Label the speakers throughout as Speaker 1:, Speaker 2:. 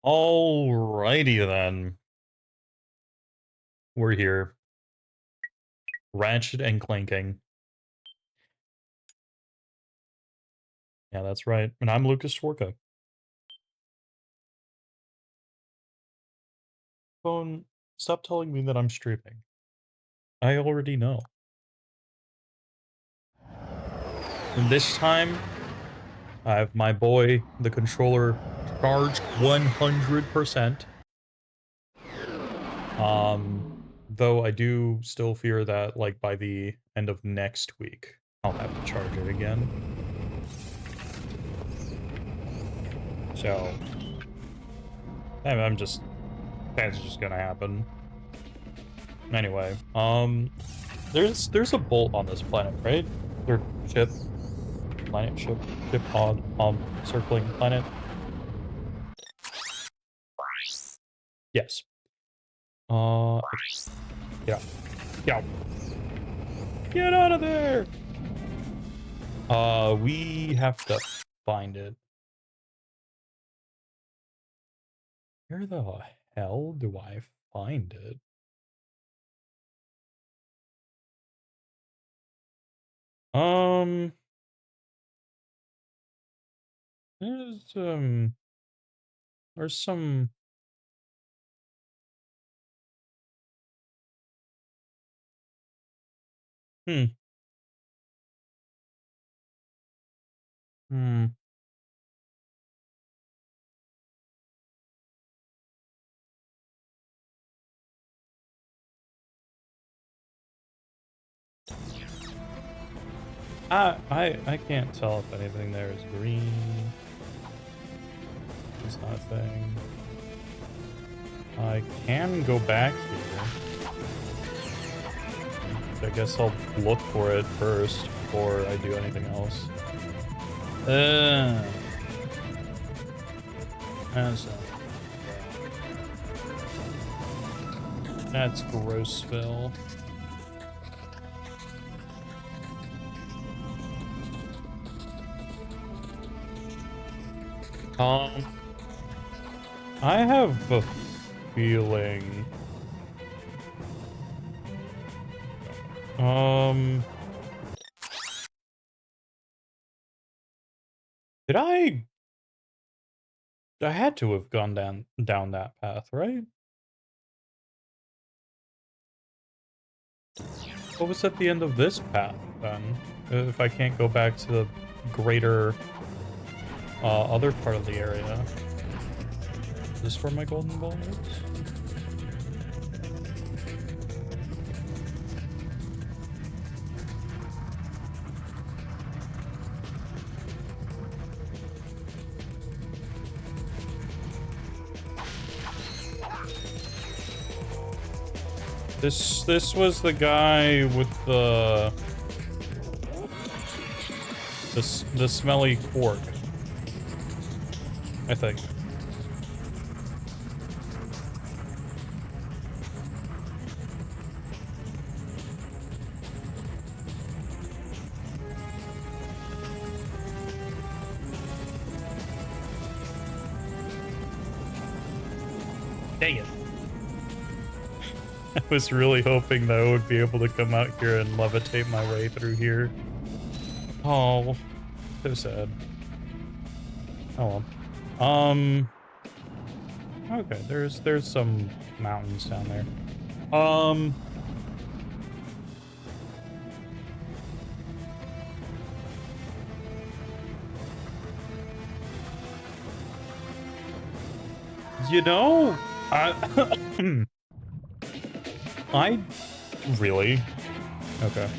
Speaker 1: Alrighty then. We're here. Ratchet and clanking. Yeah, that's right. And I'm Lucas Swarka. Phone, stop telling me that I'm streaming. I already know. And this time, I have my boy, the controller, charged 100%. Though I do still fear that, like, by the end of next week, I'll have to charge it again. So, I'm just, that's just gonna happen. Anyway, there's a bolt on this planet, right? Or ship, ship pod, circling planet. Yes. Yeah, yeah. Get out of there! We have to find it. Where the hell do I find it? Um, there's, there's some... Hmm. Hmm. I can't tell if anything there is green. It's not a thing. I can go back here. I guess I'll look for it first before I do anything else. That's Grossville. I have a feeling. Did I had to have gone down that path, right? What was at the end of this path, then? If I can't go back to the greater, other part of the area. Is this where my golden ball is? This was the guy with the smelly cork, I think. Dang it. I was really hoping that I would be able to come out here and levitate my way through here. Oh, so sad. Oh well. Okay, there's some mountains down there. You know, I really? Okay.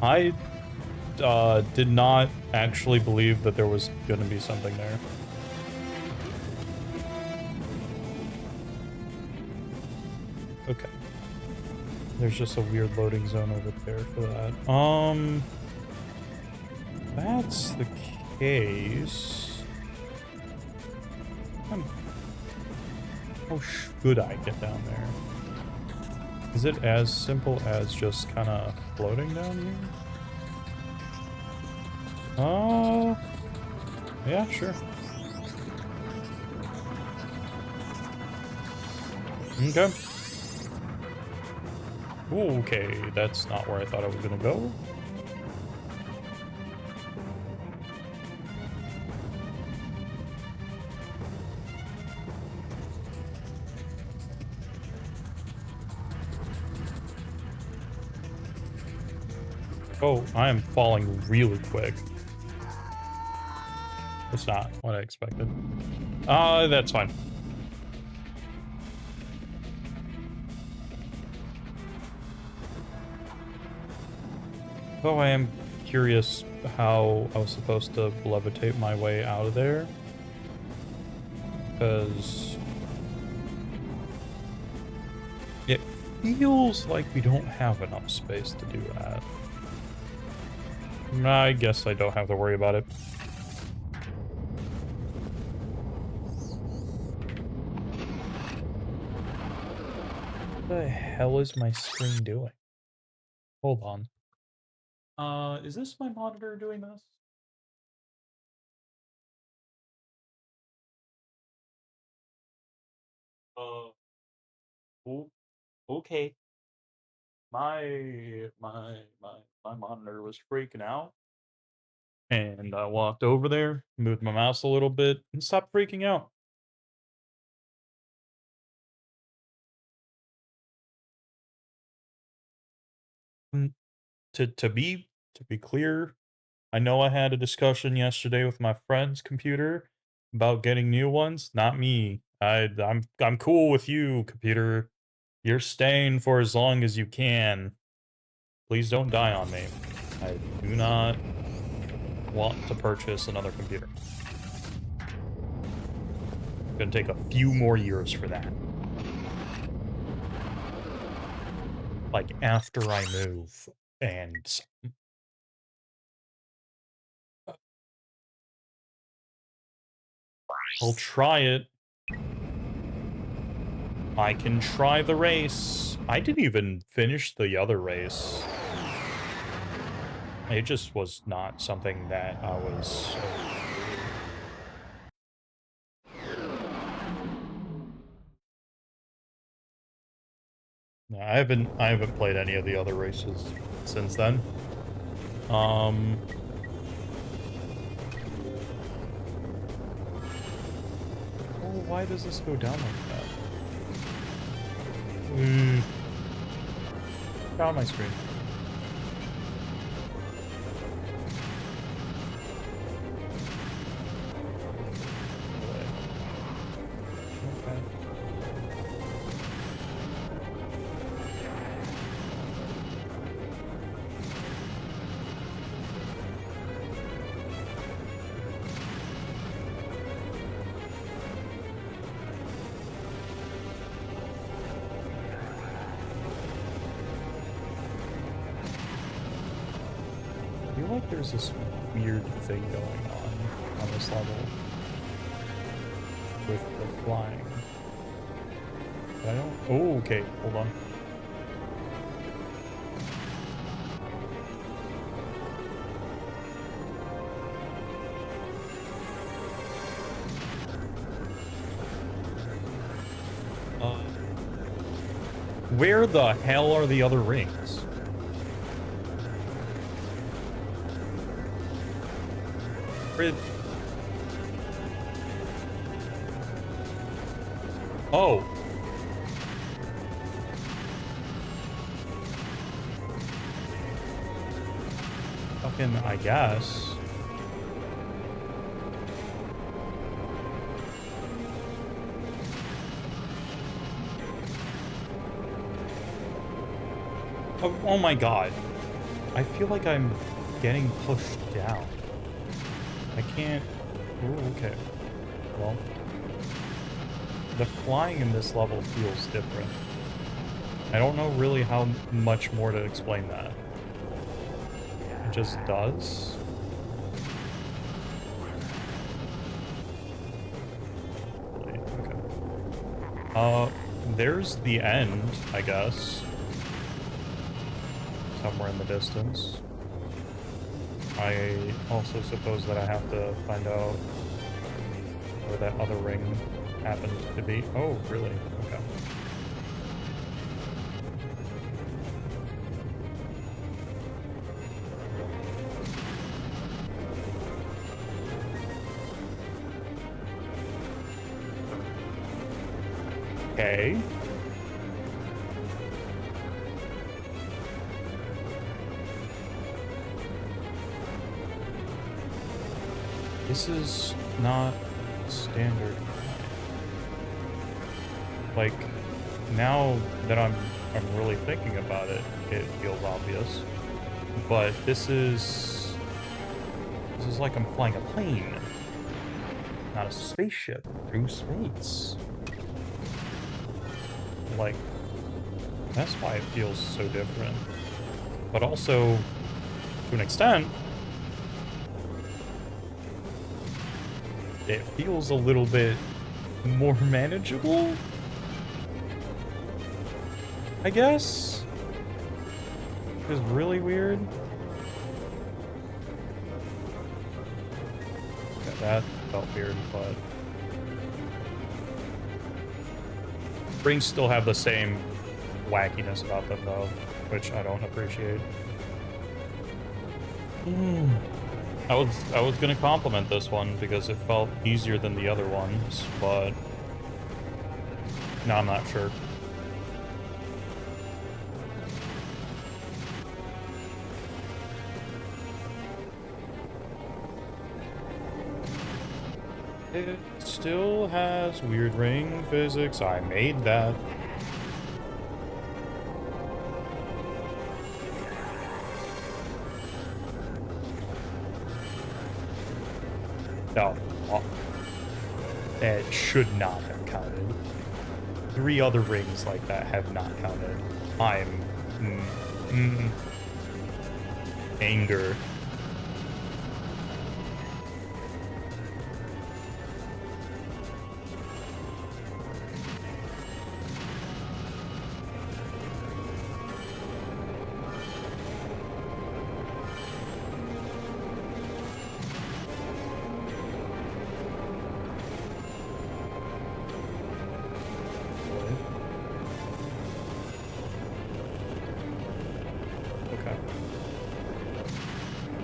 Speaker 1: I did not actually believe that there was gonna be something there. Okay. There's just a weird loading zone over there for that. That's the case. How should I get down there? Is it as simple as just kind of floating down here? Oh, yeah, sure. Okay. Okay, that's not where I thought I was gonna go. Oh, I am falling really quick. It's not what I expected. That's fine. Though I am curious how I was supposed to levitate my way out of there. Because it feels like we don't have enough space to do that. I guess I don't have to worry about it. What the hell is my screen doing? Hold on. Is this my monitor doing this? Oh, okay. My monitor was freaking out, and I walked over there, moved my mouse a little bit, and stopped freaking out. Mm, to be clear, I know I had a discussion yesterday with my friend's computer about getting new ones. Not me. I'm cool with you, computer. You're staying for as long as you can. Please don't die on me. I do not want to purchase another computer. It's gonna take a few more years for that. Like, after I move, and I'll try it. I can try the race. I didn't even finish the other race. It just was not something that I was... I haven't played any of the other races since then. Oh, why does this go down like that? Down my screen. Okay. I feel like there's this weird thing going on this level with the flying. But I don't... Oh, okay, hold on. Where the hell are the other rings? Oh. Fucking, I guess. Oh my god. I feel like I'm getting pushed down. I can't... Ooh, okay. Well... The flying in this level feels different. I don't know really how much more to explain that. It just does. Okay. There's the end, I guess. Somewhere in the distance. I also suppose that I have to find out where that other ring happened to be. Oh, really? Okay. Okay. This is not standard. Like, now that I'm really thinking about it, it feels obvious. But this is like I'm flying a plane, not a spaceship through space. Like, that's why it feels so different. But also, to an extent, it feels a little bit more manageable, I guess. It was really weird. Yeah, that felt weird, but rings still have the same wackiness about them, though, which I don't appreciate. I was gonna compliment this one because it felt easier than the other ones, but no, I'm not sure. It still has weird ring physics. I made that. No. It should not have counted. 3 other rings like that have not counted. I'm... anger.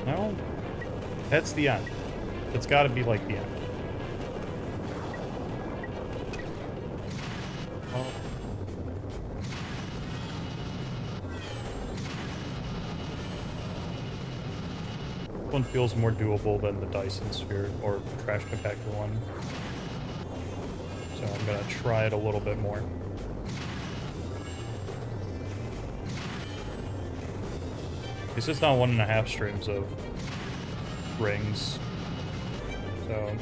Speaker 1: No, that's the end. It's got to be like the end. Oh. One feels more doable than the Dyson Sphere or Trash Compactor one. So I'm gonna try it a little bit more. This is not 1.5 streams of rings, so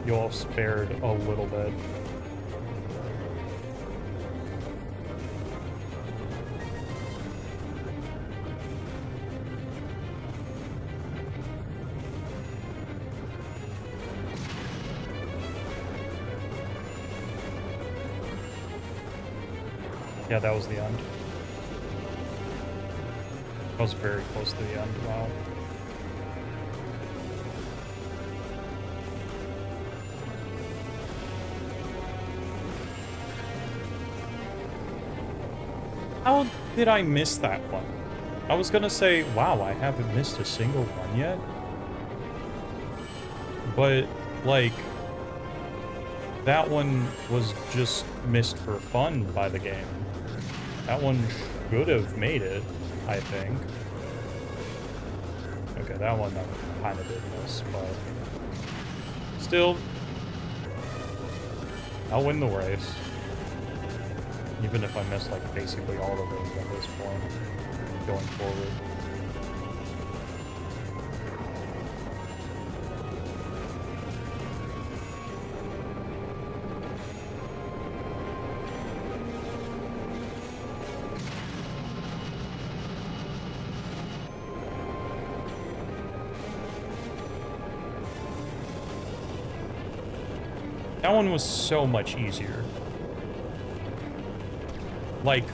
Speaker 1: you'll have spared a little bit. Yeah, that was the end. I was very close to the end. Wow. How did I miss that one? I was gonna say, wow, I haven't missed a single one yet. But, like, that one was just missed for fun by the game. That one should have made it, I think. Okay, that one I kind of did miss, but still, I'll win the race. Even if I miss, like, basically all of those at this point, going forward. That one was so much easier. Like,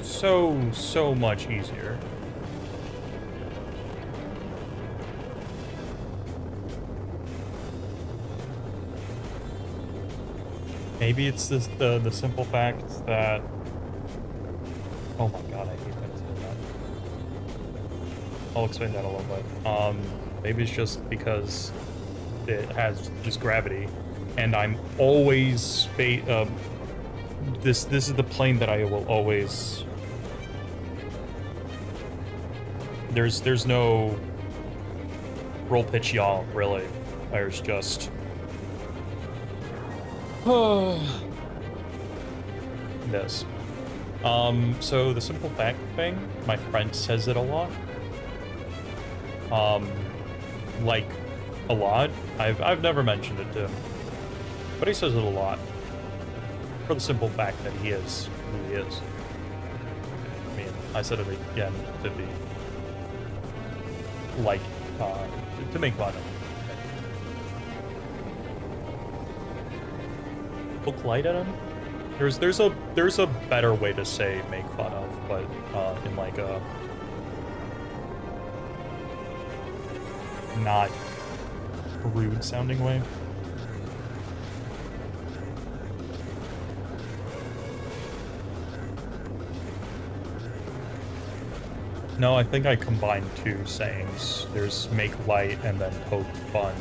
Speaker 1: so much easier. Maybe it's this the simple fact that... Oh my god, I hate that it's doing that. I'll explain that a little bit. Maybe it's just because it has just gravity, and I'm always this is the plane that I will always... There's no roll, pitch, yaw, really. There's just this. So the simple fact thing, my friend says it a lot. Like, a lot. I've never mentioned it to him, but he says it a lot. For the simple fact that he is who he is. I mean, I said it again to be like, to make fun of him. Look light at him? There's a better way to say make fun of, but in like a not rude sounding way. No, I think I combined two sayings. There's make light and then poke fun.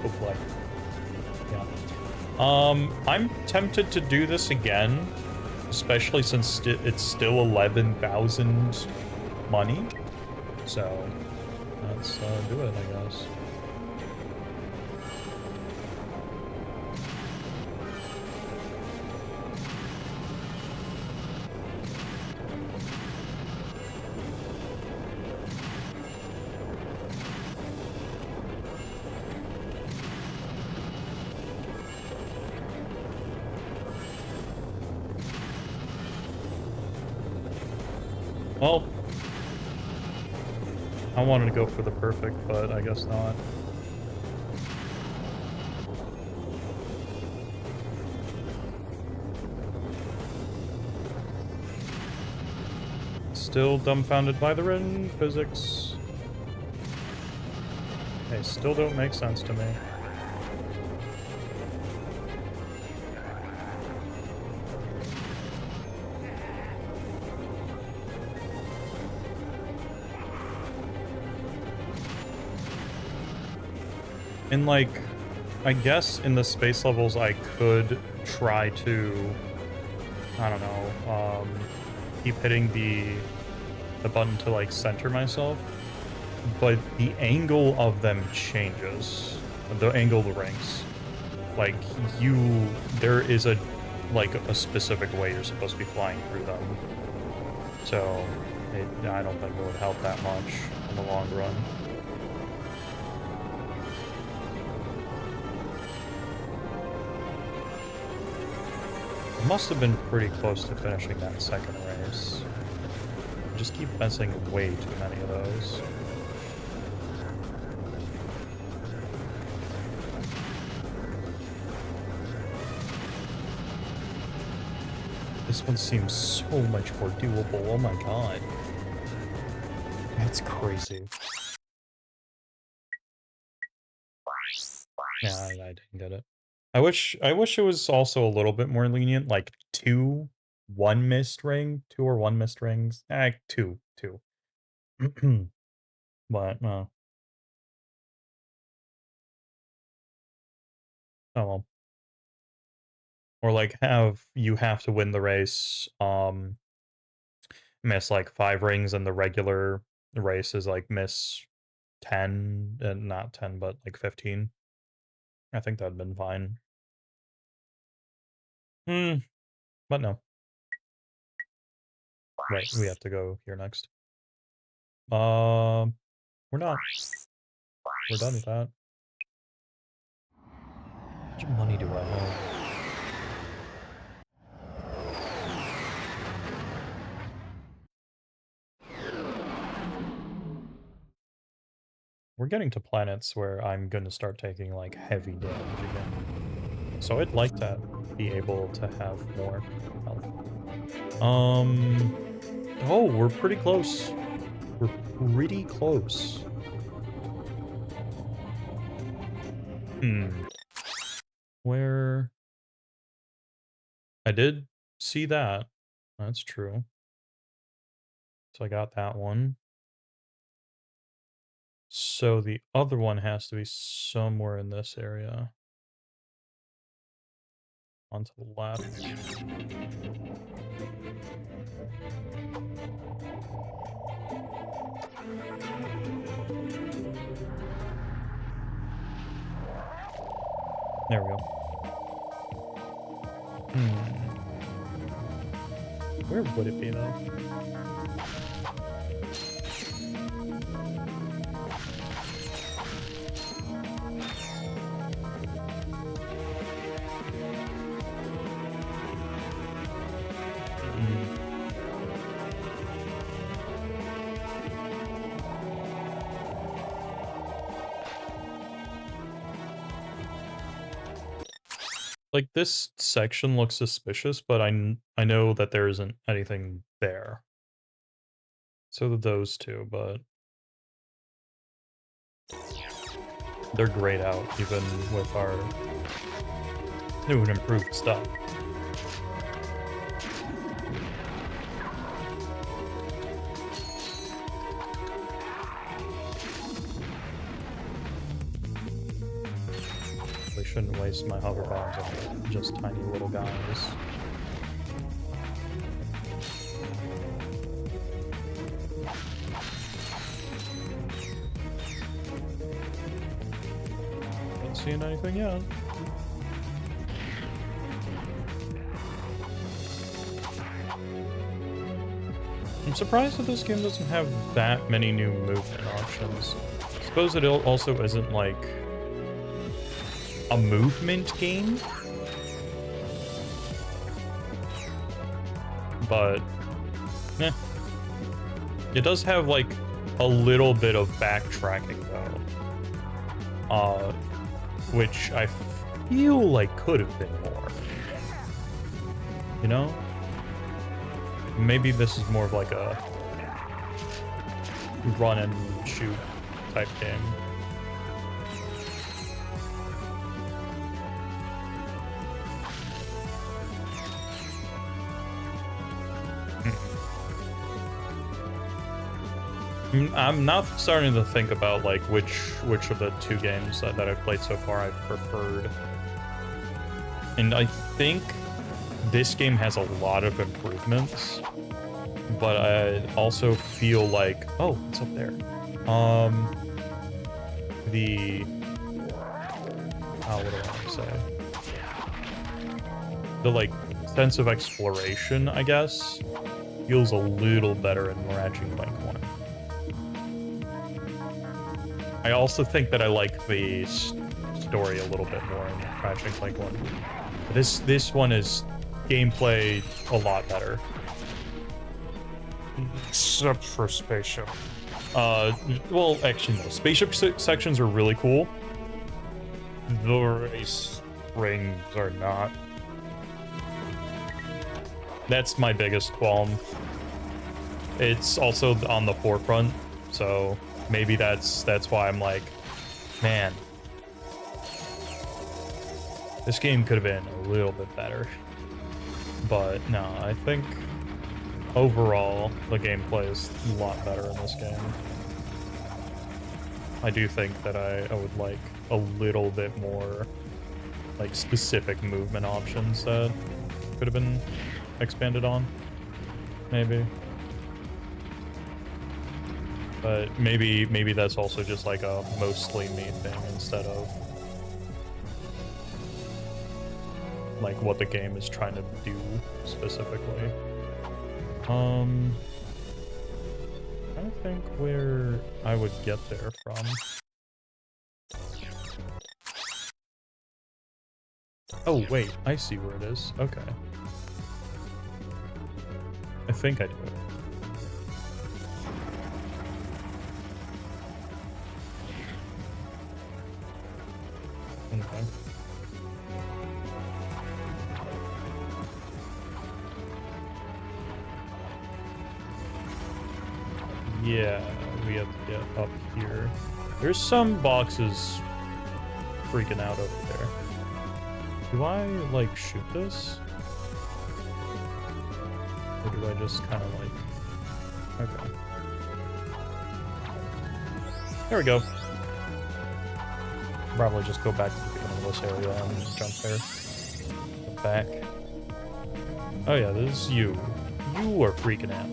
Speaker 1: Poke light. Yeah. I'm tempted to do this again, especially since it's still 11,000 money. So let's do it, I guess. Well, I wanted to go for the perfect, but I guess not. Still dumbfounded by the written physics. They still don't make sense to me. And like, I guess in the space levels I could try to, I don't know, keep hitting the button to like center myself, but the angle of them changes. The angle of the rings. Like, there is a specific way you're supposed to be flying through them. So, I don't think it would help that much in the long run. Must have been pretty close to finishing that second race. I just keep missing way too many of those. This one seems so much more doable, oh my god. That's crazy. Yeah, I didn't get it. I wish it was also a little bit more lenient, like 2 1 missed ring, 2 or 1 missed rings. 2. But no. Oh well. Or like you have to win the race, miss like 5 rings, and the regular race is like miss 10, and not 10, but like 15. I think that'd been fine. But no. Right, we have to go here next. We're not. We're done with that. How much money do I have? we're getting to planets where I'm gonna start taking, like, heavy damage again. So I'd like to be able to have more health. Oh, we're pretty close. We're pretty close. Where... I did see that. That's true. So I got that one. So the other one has to be somewhere in this area. On to the left. There we go. Where would it be, though? Like, this section looks suspicious, but I know that there isn't anything there. So those two, but... they're grayed out, even with our new and improved stuff. I shouldn't waste my hover bombs on just tiny little guys. Not seeing anything yet. I'm surprised that this game doesn't have that many new movement options. I suppose it also isn't like a movement game, but eh. It does have like a little bit of backtracking though, which I feel like could have been more, you know? Maybe this is more of like a run and shoot type game. I'm now starting to think about like which of the two games that I've played so far I've preferred. And I think this game has a lot of improvements, but I also feel like, oh, it's up there. What do I want to say? The like sense of exploration, I guess, feels a little better in Ratchet Clank 1. I also think that I like the story a little bit more in Ratchet Clank 1. This one is gameplay a lot better. Except for spaceship. Well, actually no. Spaceship sections are really cool. The race rings are not. That's my biggest qualm. It's also on the forefront, so maybe that's why I'm like, man, this game could have been a little bit better. But no, I think overall the gameplay is a lot better in this game. I do think that I would like a little bit more like specific movement options that could have been expanded on, maybe. But maybe that's also just like a mostly me thing instead of like what the game is trying to do specifically. I think where I would get there from. Oh wait, I see where it is. Okay. I think I do it. Okay. Yeah, we have to get up here. There's some boxes freaking out over there. Do I, like, shoot this? Or do I just kind of, like... Okay. There we go. Probably just go back to the beginning of this area and jump there. Go back. Oh yeah, this is you. You are freaking out.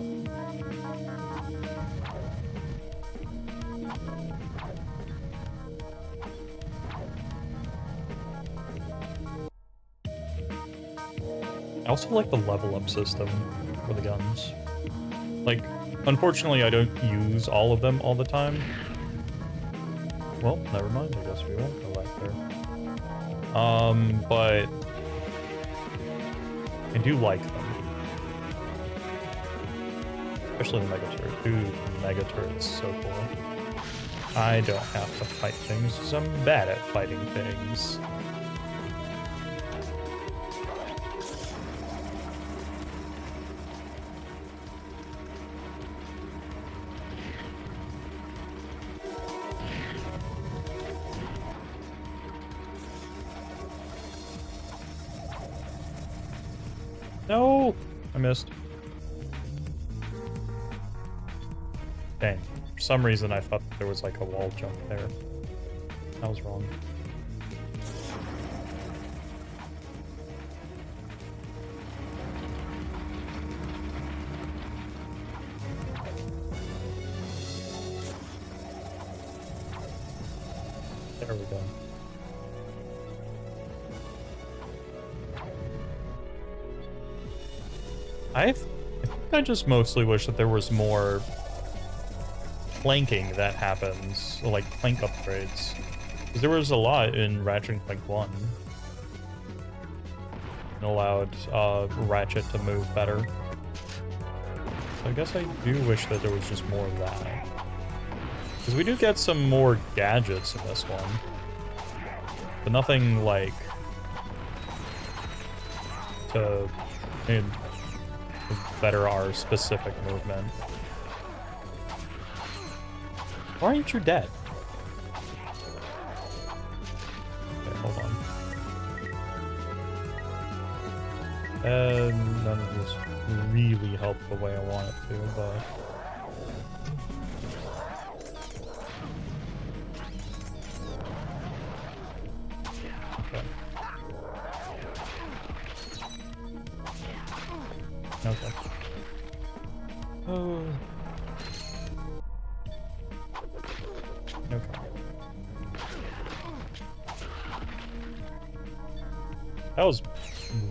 Speaker 1: I also like the level up system for the guns. Like, unfortunately I don't use all of them all the time. Well, never mind, I guess we won't go back there. But I do like them. Especially the Mega Turret. Dude, Mega Turret's so cool. I don't have to fight things because I'm bad at fighting things. No! I missed. Dang. For some reason I thought there was like a wall jump there. I was wrong. There we go. I think I just mostly wish that there was more planking that happens, like plank upgrades. Because there was a lot in Ratchet Clank 1. It allowed Ratchet to move better. So I guess I do wish that there was just more of that. Because we do get some more gadgets in this one. But nothing like to better our specific movement. Why aren't you dead? Okay, hold on. None of this really helped the way I want it to, but... Okay. Oh. Okay. That was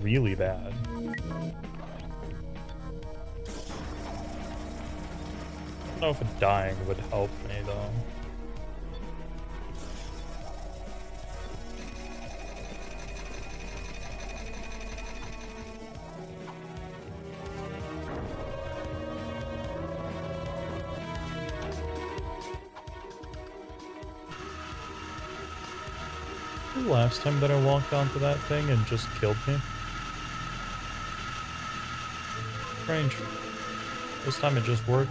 Speaker 1: really bad. I don't know if dying would help me though. The last time that I walked onto that thing and just killed me. Strange. This time it just worked.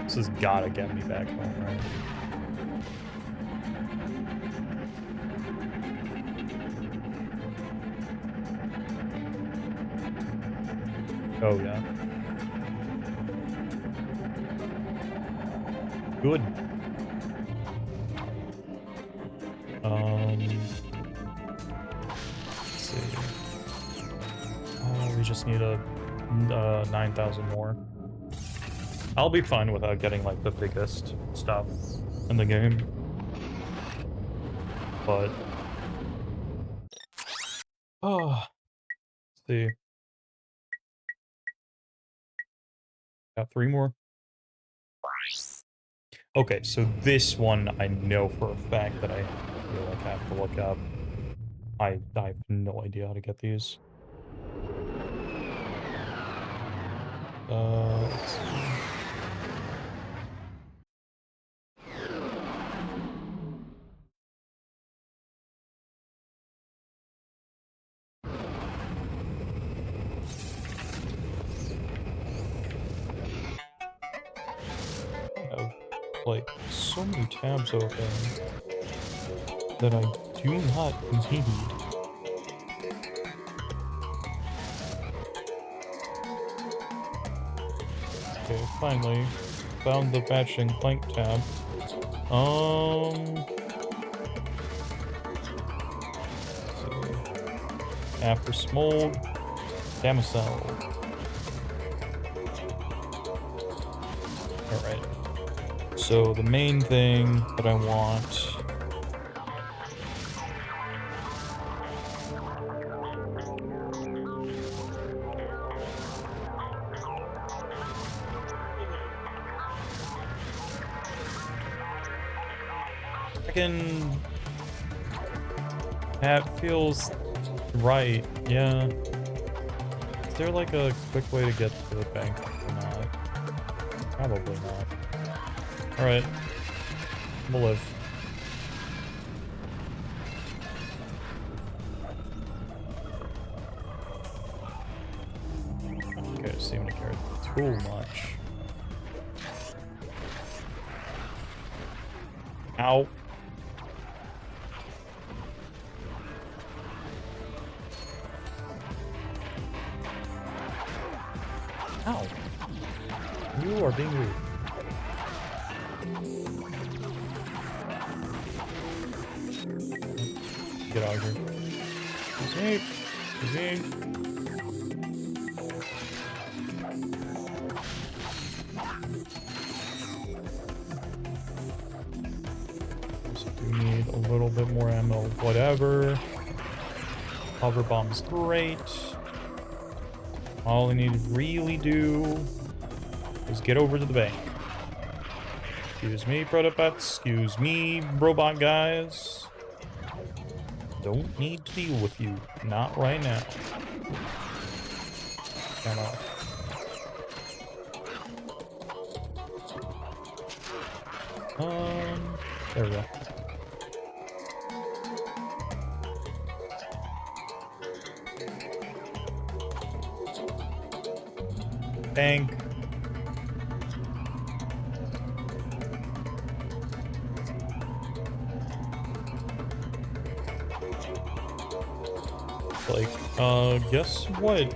Speaker 1: This has gotta get me back home, right? Oh yeah. Good. Let's see. Oh, we just need a 9,000 more. I'll be fine without getting like the biggest stuff in the game. But oh, let's see. Got 3 more. Okay, so this one I know for a fact that I feel like I have to look up. I have no idea how to get these. Let's see. have like so many tabs open that I do not need. Okay, finally found the Ratchet Clank tab. Let's see. After Smold, Damosel. Alright. So the main thing that I want. That feels right, yeah. Is there like a quick way to get to the bank or not? Probably not. Alright. We'll live. Okay, I seem to care too much. Ow. Ow. You are being rude. Get out of here. Escape. Escape. We need a little bit more ammo. Whatever. Hover bomb's great. All I need to really do is get over to the bank. Excuse me, protopets. Excuse me, robot guys. Don't need to deal with you. Not right now. Come on. There we go. Bank. Like, guess what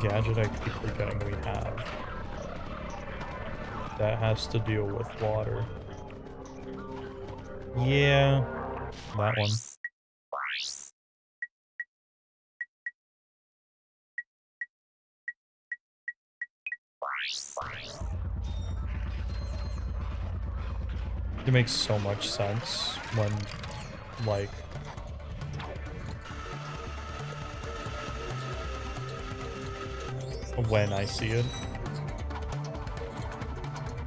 Speaker 1: gadget I keep forgetting we have that has to deal with water? Yeah, that one. It makes so much sense when, like, when I see it.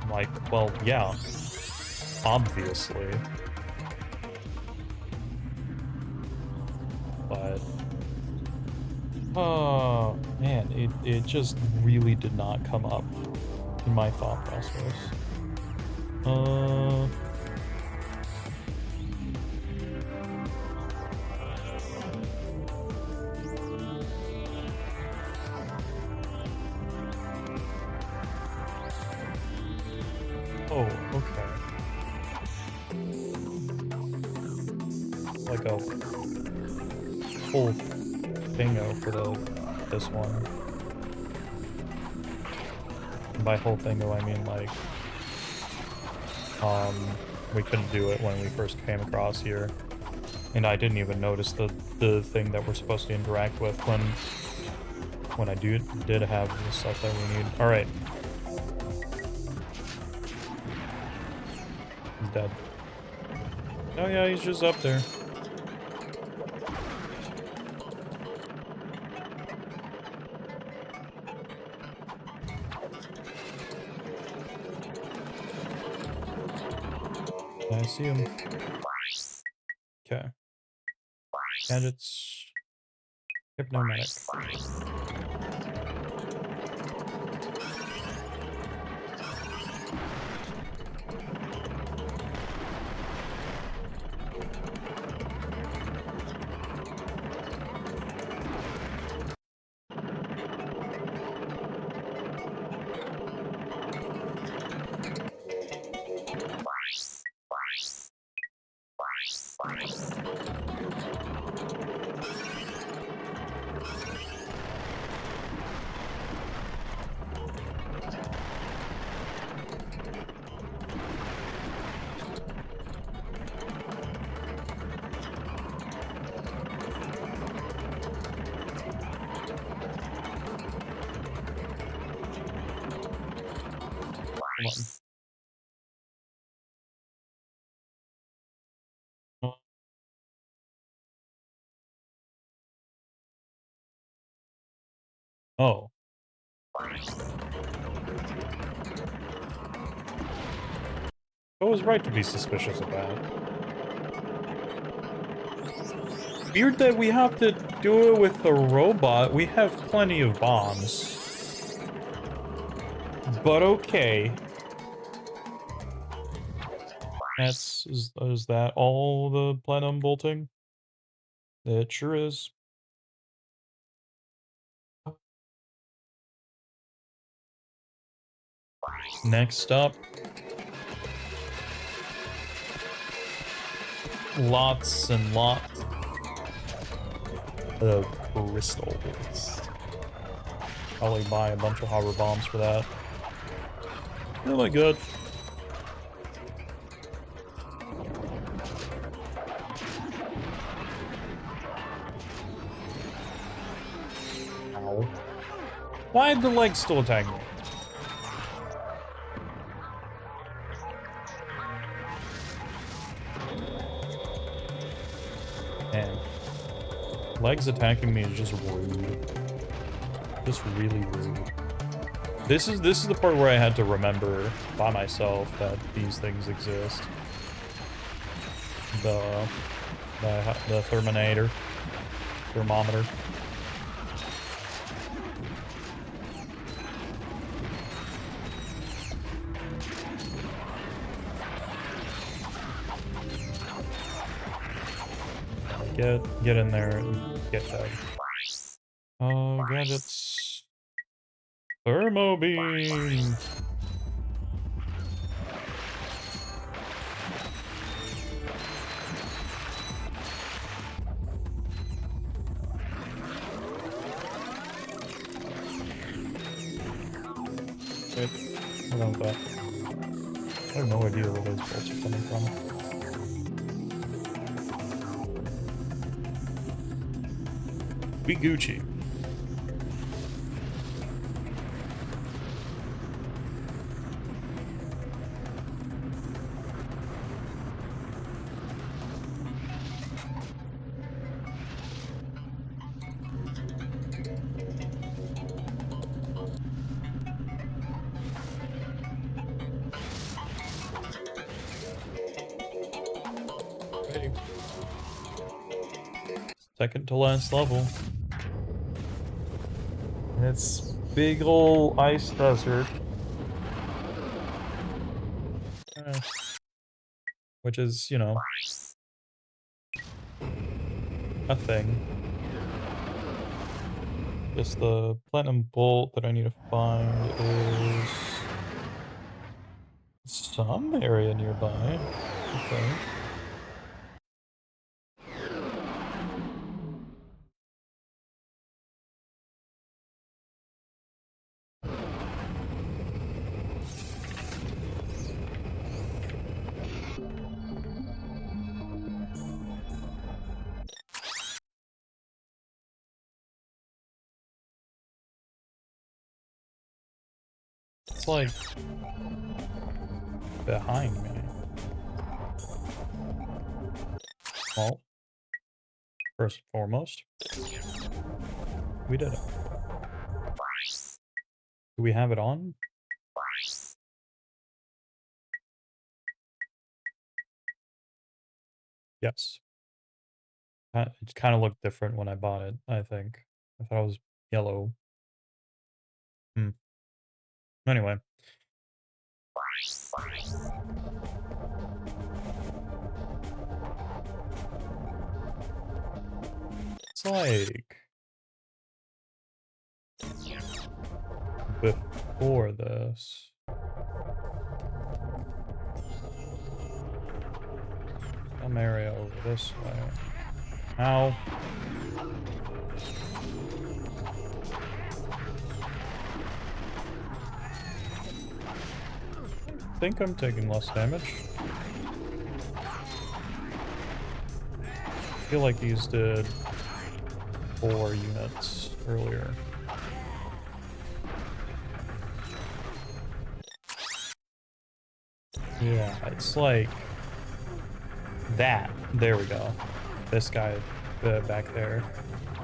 Speaker 1: I'm like, well, yeah, obviously. But, oh, man, it just really did not come up in my thought process. Oh, okay. Like a whole thingo for this one. And by whole thingo, I mean like, we couldn't do it when we first came across here. And I didn't even notice the thing that we're supposed to interact with when I did have the stuff that we need. Alright. He's dead. Oh yeah, he's just up there. I see him. Okay. And it's hypnomatic. Come on. Oh. I was right to be suspicious of that. Weird that we have to do it with a robot. We have plenty of bombs. But okay. Is that all the platinum bolting? It sure is. Next up. Lots and lots of crystals. Probably buy a bunch of hover bombs for that. Oh my god. Ow. Why did the legs still attack me? Man. Legs attacking me is just rude. Just really rude. This is the part where I had to remember by myself that these things exist. The thermometer. Get in there and get fed. Gadgets. Thermo beam. Wait, hold on with that. I have no idea where those bolts are coming from. We Gucci. Okay. Second to last level. And it's big ol' ice desert. Which is, you know, a thing. Just the platinum bolt that I need to find is some area nearby. Okay. It's like behind me. Well, first and foremost, we did it. Do we have it on? Yes. It kind of looked different when I bought it, I think. I thought it was yellow. Anyway. It's like before this. Some area over this way. Ow. I think I'm taking less damage. I feel like these did 4 units earlier. Yeah, it's like that. There we go. This guy back there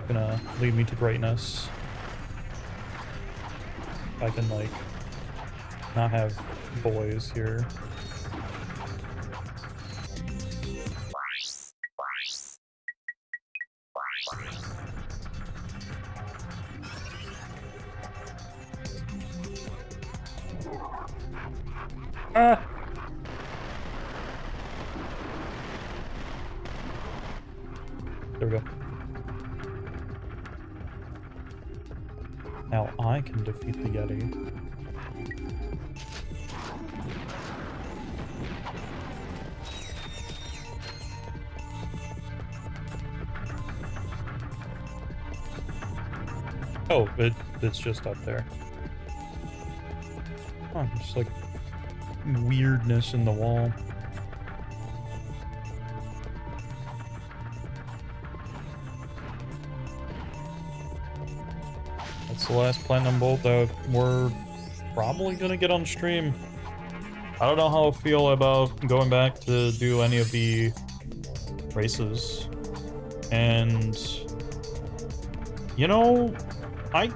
Speaker 1: gonna lead me to greatness. I can like not have boys here. Ah! There we go. Now I can defeat the Yeti. Oh, it's just up there. Oh, just like weirdness in the wall. That's the last platinum bolt that we're probably gonna get on stream. I don't know how I feel about going back to do any of the races. And, you know, I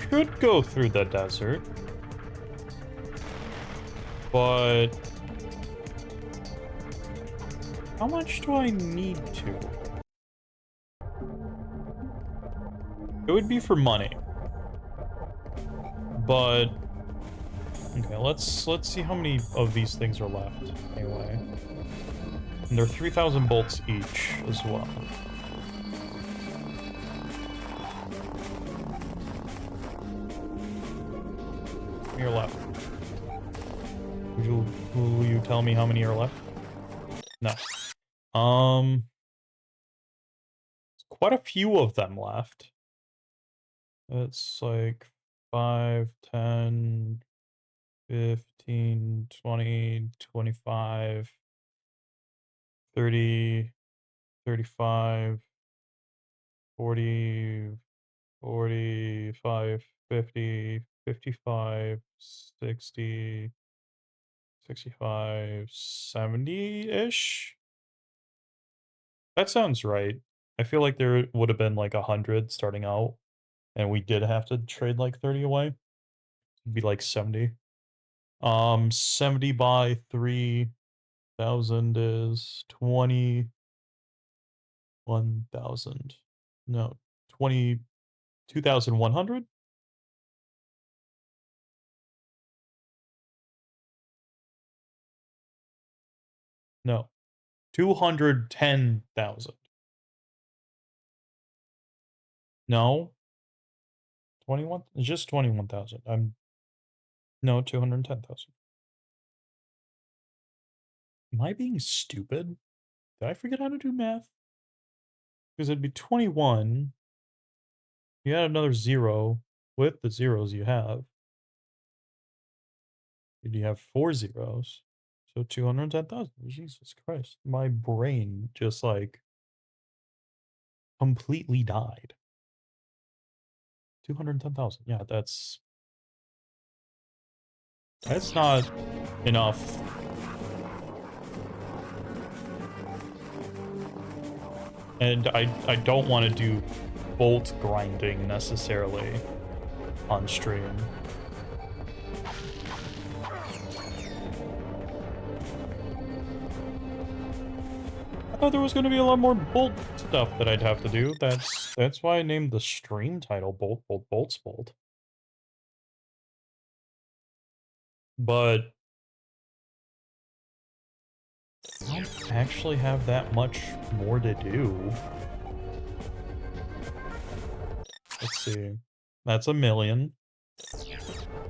Speaker 1: could go through the desert. But how much do I need to? It would be for money. But okay, let's see how many of these things are left anyway. And they're 3,000 bolts each as well. You're left. Will you tell me how many are left? No. There's quite a few of them left. It's like 5, 10, 15, 20, 25, 30, 35, 40, 45, 50, 55, 60, 65, 70-ish? That sounds right. I feel like there would have been like 100 starting out, and we did have to trade like 30 away. It'd be like 70. 70 by 3,000 is 21,000. No, 22,100? No, 210,000. No, 21? It's just 21,000. No, 210,000. Am I being stupid? Did I forget how to do math? Because it'd be 21. You add another 0 with the zeros you have. You have 4 zeros. So 210,000. Jesus Christ. My brain just like completely died. 210,000. Yeah, that's not enough. And I don't want to do bolt grinding necessarily on stream. I thought there was going to be a lot more bolt stuff that I'd have to do. That's why I named the stream title Bolt Bolt Bolts Bolt. But I don't actually have that much more to do. Let's see. That's 1,000,000.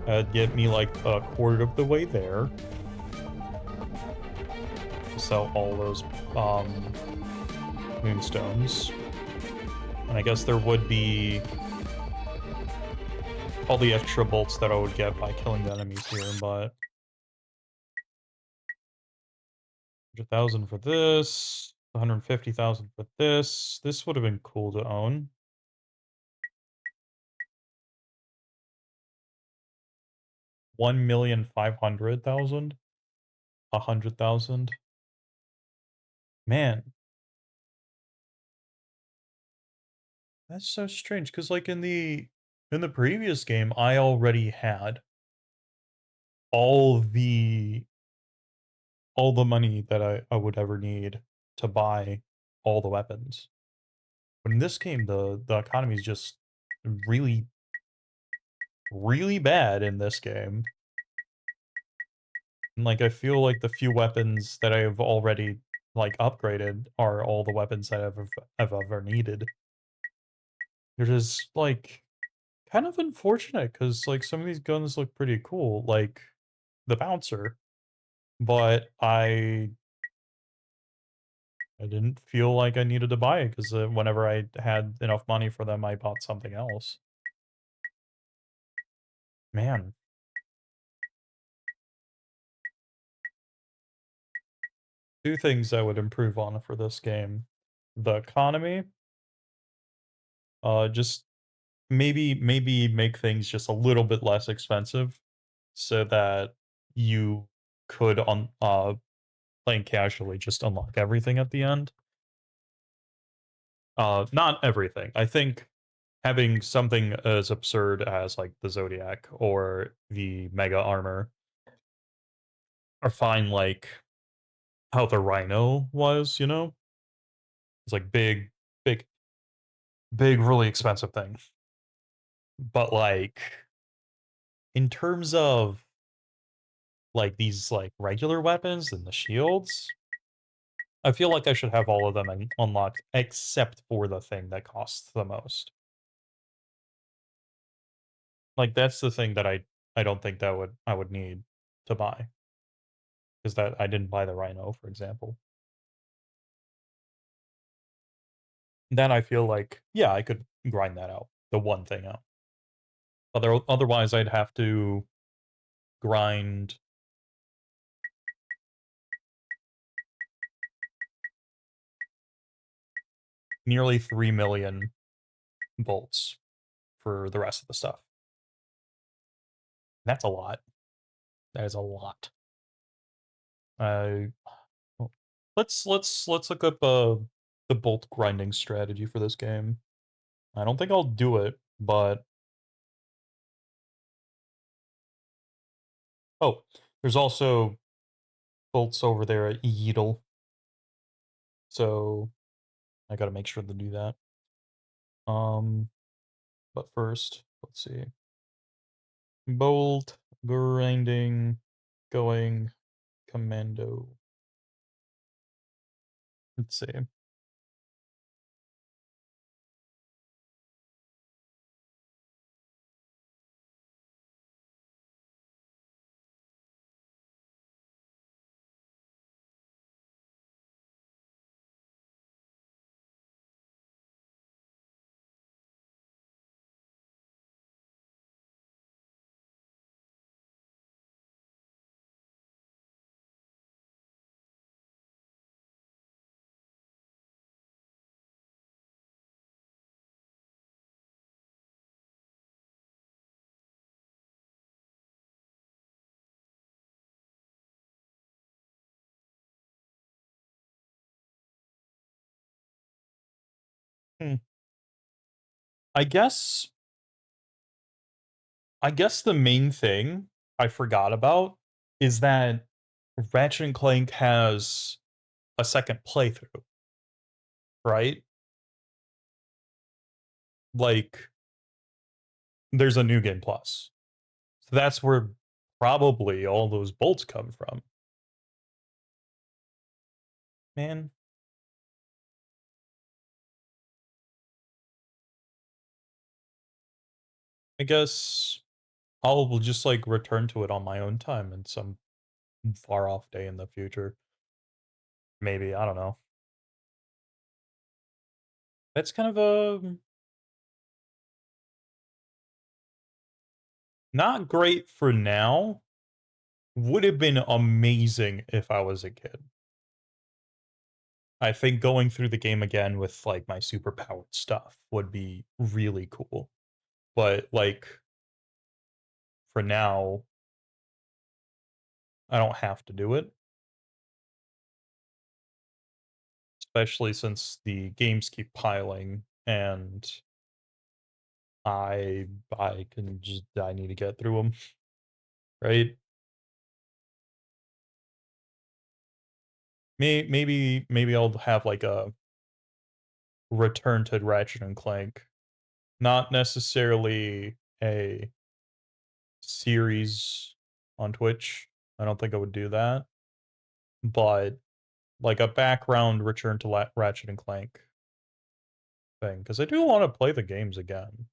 Speaker 1: That'd get me like a quarter of the way there. To sell all those moonstones. And I guess there would be all the extra bolts that I would get by killing the enemies here, but 100,000 for this, 150,000 for this. This would have been cool to own. 1,500,000. 100,000. Man, that's so strange. Cause like in the previous game, I already had all the all the money that I would ever need to buy all the weapons. But in this game, the economy is just really, really bad in this game. And like I feel like the few weapons that I have already like upgraded are all the weapons that I've ever needed. It is like kind of unfortunate because like some of these guns look pretty cool, like the bouncer, but I didn't feel like I needed to buy it because whenever I had enough money for them, I bought something else. Man, two things I would improve on for this game: the economy, just maybe make things just a little bit less expensive so that you could on playing casually just unlock everything at the end. Not everything. I think having something as absurd as like the Zodiac or the Mega Armor are fine, like how the Rhino was, you know? It's like big, big, really expensive thing. But like in terms of like these like regular weapons and the shields, I feel like I should have all of them unlocked except for the thing that costs the most. Like that's the thing that I don't think that would I would need to buy because that I didn't buy the Rhino, for example. Then I feel like yeah, I could grind that out, the one thing out. Otherwise, I'd have to grind nearly 3 million bolts for the rest of the stuff. That's a lot. That is a lot. Uh, let's look up the bolt grinding strategy for this game. I don't think I'll do it, but oh, there's also bolts over there at Yeetle, so I gotta make sure to do that. Um, but first, let's see. Bolt grinding going commando. Let's see. Hmm. I guess I guess the main thing I forgot about is that Ratchet and Clank has a second playthrough, right? Like there's a new game plus. So that's where probably all those bolts come from. Man, I guess I'll just like return to it on my own time in some far off day in the future. Maybe, I don't know. That's kind of a not great for now. Would have been amazing if I was a kid. I think going through the game again with like my superpowered stuff would be really cool. But like for now, I don't have to do it. especially since the games keep piling, and I I need to get through them, right? Maybe I'll have like a return to Ratchet and Clank, not necessarily a series on Twitch. I don't think I would do that, but like a background return to Ratchet and Clank thing, because I do want to play the games again.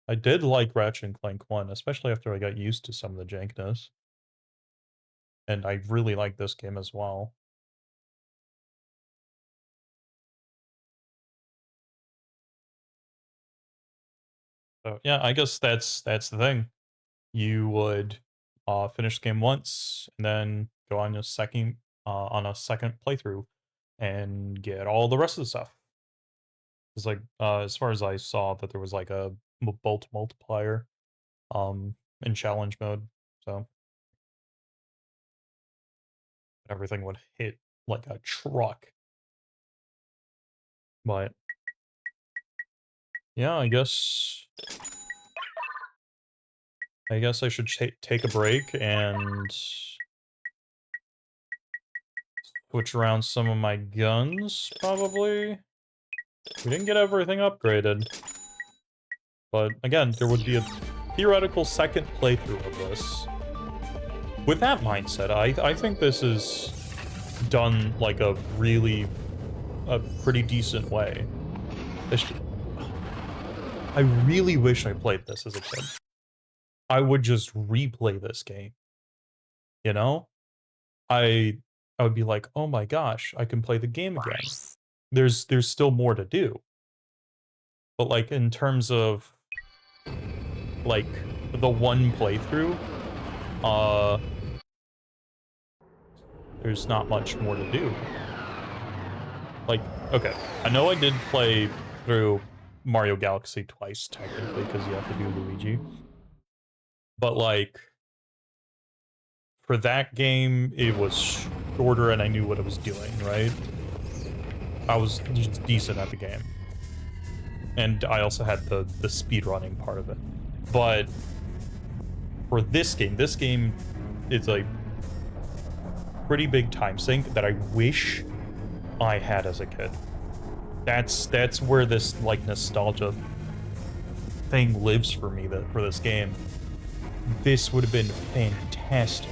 Speaker 1: I did like Ratchet and Clank 1, especially after I got used to some of the jankness. And I really like this game as well. So yeah, I guess that's the thing. You would finish the game once and then go on a second playthrough and get all the rest of the stuff. It's like as far as I saw that there was like a bolt multiplier in challenge mode. So everything would hit like a truck. But yeah, I guess I should take a break and switch around some of my guns, probably. We didn't get everything upgraded. But again, there would be a theoretical second playthrough of this. With that mindset, I think this is done like a pretty decent way. I really wish I played this as a kid. I would just replay this game. You know? I would be like, "Oh my gosh, I can play the game again." There's still more to do. But like in terms of like the one playthrough, uh there's not much more to do. Like, okay, I know I did play through Mario Galaxy twice technically because you have to do Luigi. But like for that game, it was shorter and I knew what I was doing, right? I was just decent at the game. And I also had the speedrunning part of it. But for this game is a pretty big time sink that I wish I had as a kid. That's where this like nostalgia thing lives for me for this game. This would have been fantastic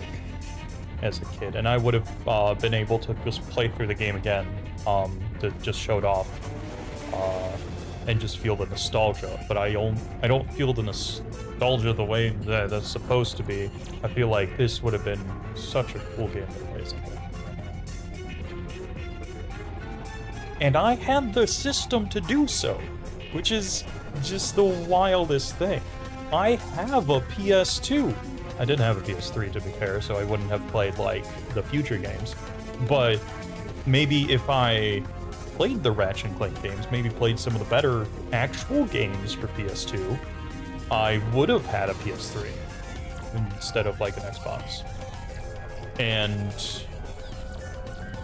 Speaker 1: as a kid, and I would have been able to just play through the game again to just show it off and just feel the nostalgia. But I don't feel the nostalgia the way that that's supposed to be. I feel like this would have been such a cool game to play as a kid. And I had the system to do so, which is just the wildest thing. I have a PS2. I didn't have a PS3 to be fair, so I wouldn't have played like the future games. But maybe if I played the Ratchet and Clank games, maybe played some of the better actual games for PS2, I would have had a PS3 instead of like an Xbox. And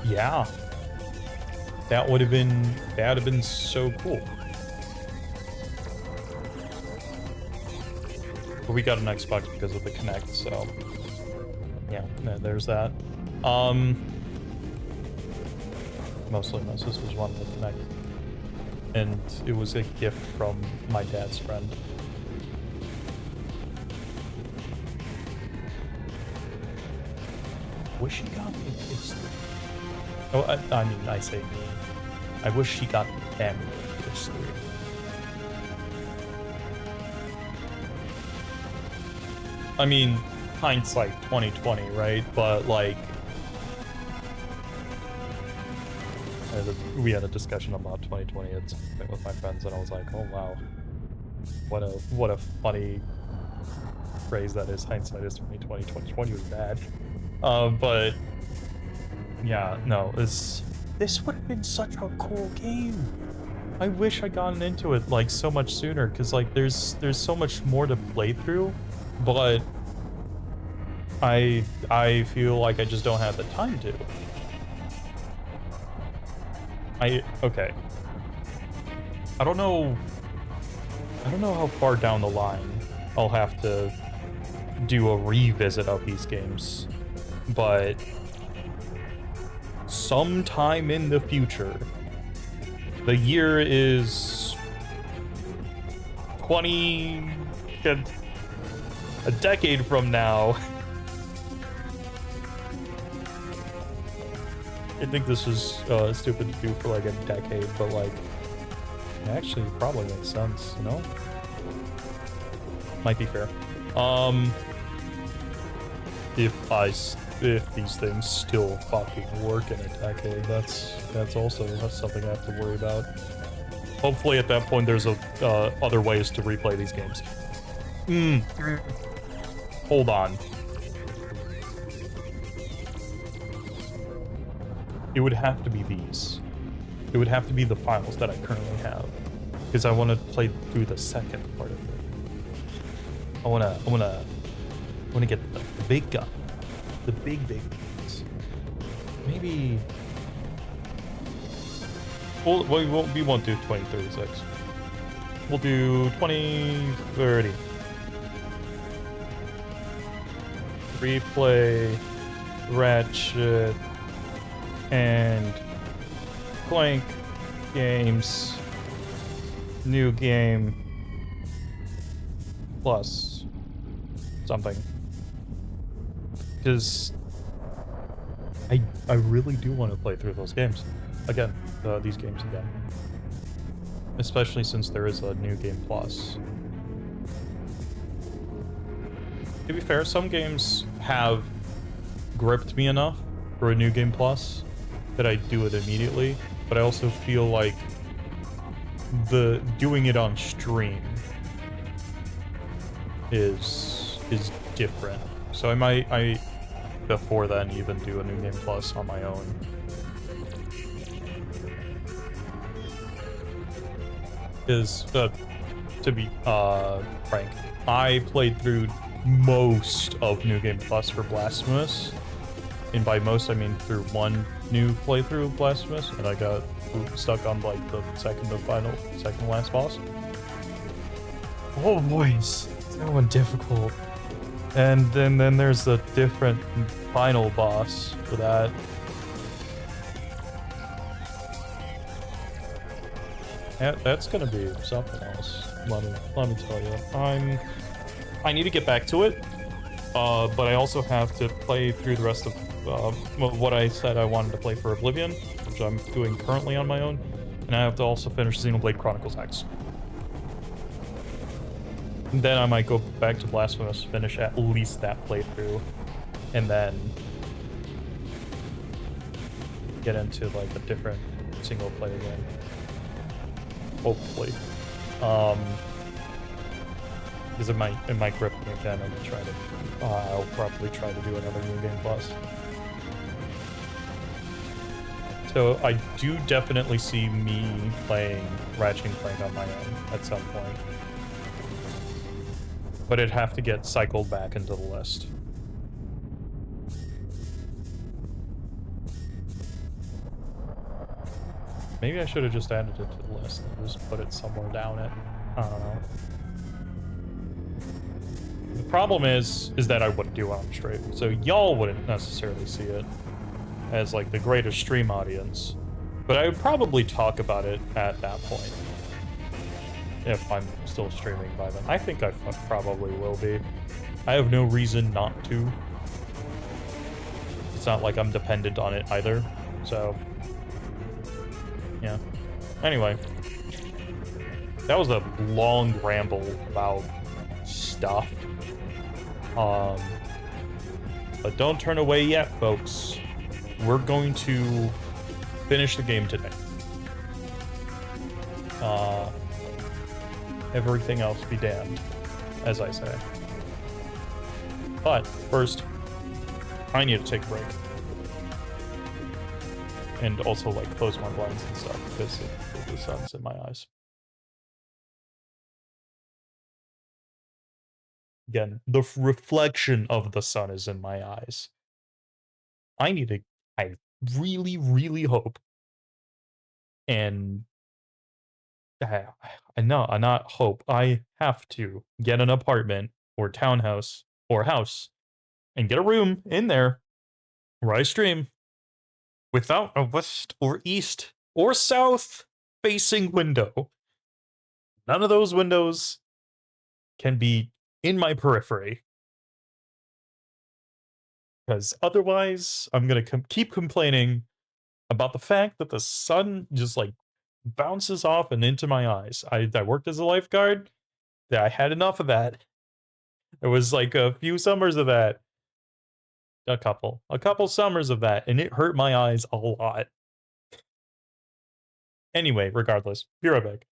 Speaker 1: yeah, that would have been so cool. But we got an Xbox because of the Kinect, so yeah, there's that. Mostly my sister's wanted the Kinect, and it was a gift from my dad's friend. Wish she got me a PS3. Oh, I mean, I say me. I wish she got them a PS3. I mean, hindsight 2020, right? But like, we had a discussion about 2020 at some point with my friends, and I was like, "Oh wow, what a funny phrase that is. Hindsight is 2020. 2020 was bad." But yeah, no, this would have been such a cool game. I wish I'd gotten into it like so much sooner, because like there's so much more to play through. But I feel like I just don't have the time to. Okay. I don't know. I don't know how far down the line I'll have to do a revisit of these games, but sometime in the future, the year is 20, a decade from now. I think this is stupid to do for like a decade, but like, it actually probably makes sense, you know? Might be fair. If these things still fucking work in a decade, that's also something I have to worry about. Hopefully at that point there's other ways to replay these games. Hold on. It would have to be these. It would have to be the files that I currently have, because I want to play through the second part of it. I wanna get the big gun, the big guns. Maybe. Well, we won't do 2036. We'll do 2030. Replay Ratchet and Clank games. New game plus something. Because I really do want to play through those games again. These games again. Especially since there is a new game plus. To be fair, some games have gripped me enough for a new game plus that I do it immediately, but I also feel like doing it on stream is different. So I might before then even do a new game plus on my own. To be frank, I played through most of New Game Plus for Blasphemous, and by most I mean through one new playthrough of Blasphemous, and I got stuck on like the second to last boss. Oh boys, that one difficult. And then there's a different final boss for that. That's gonna be something else. Let me tell you. I need to get back to it, but I also have to play through the rest of what I said I wanted to play for Oblivion, which I'm doing currently on my own, and I have to also finish Xenoblade Chronicles X. And then I might go back to Blasphemous, finish at least that playthrough, and then get into like a different single player game. Hopefully. Because it might grip me again and try to I'll probably try to do another New Game Plus. So I do definitely see me playing Ratchet Clank on my own at some point. But it'd have to get cycled back into the list. Maybe I should have just added it to the list and just put it somewhere down it. I don't know. The problem is that I wouldn't do it on stream, so y'all wouldn't necessarily see it as like the greatest stream audience, but I would probably talk about it at that point if I'm still streaming by then. I think I probably will be. I have no reason not to. It's not like I'm dependent on it either, so yeah. Anyway, that was a long ramble about stuff. But don't turn away yet, folks. We're going to finish the game today. Everything else be damned, as I say. But first, I need to take a break. And also, like, close my blinds and stuff, because the sun's in my eyes. Again, the reflection of the sun is in my eyes. I really, really hope And I know, I not hope. I have to get an apartment or townhouse or house and get a room in there where I stream without a west or east or south facing window. None of those windows can be in my periphery, because otherwise I'm gonna keep complaining about the fact that the sun just like bounces off and into my eyes. I worked as a lifeguard. Yeah, I had enough of that. There was like a few summers of that. A couple summers of that, and it hurt my eyes a lot. Anyway, regardless, be right back.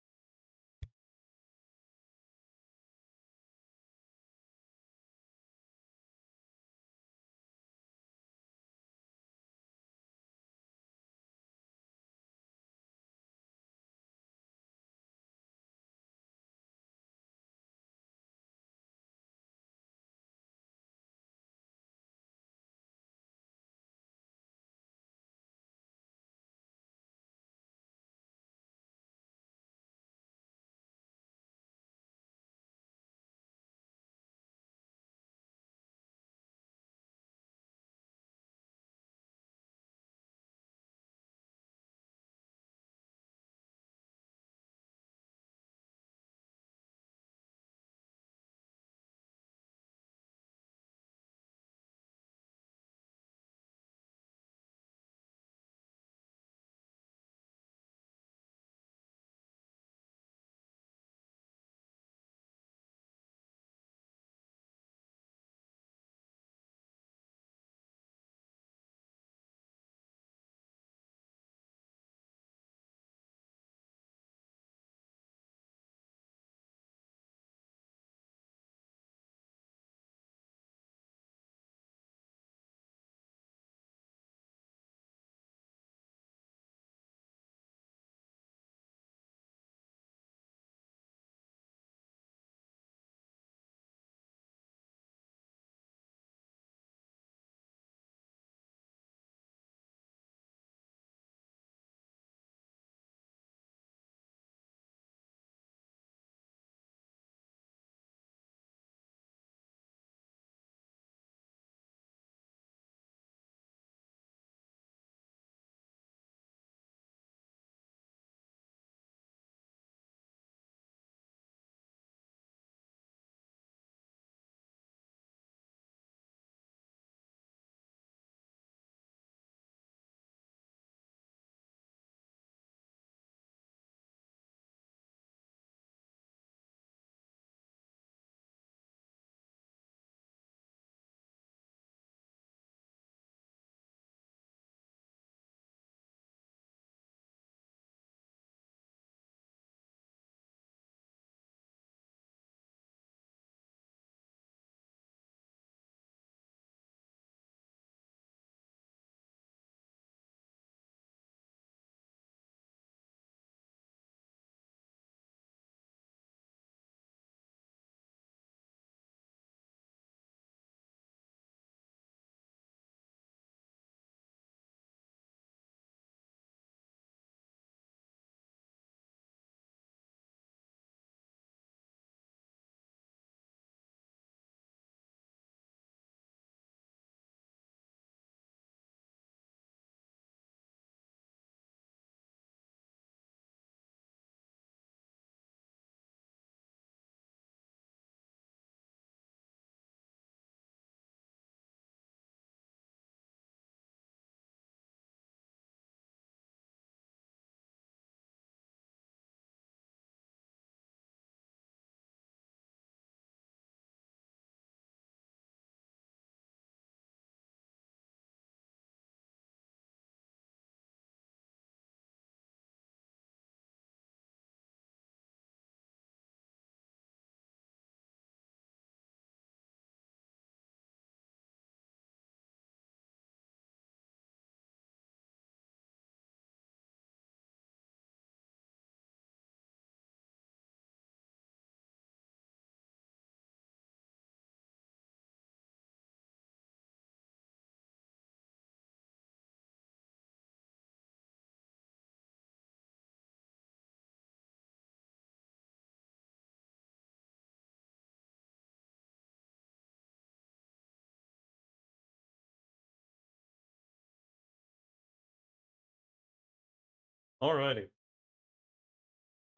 Speaker 1: Alrighty.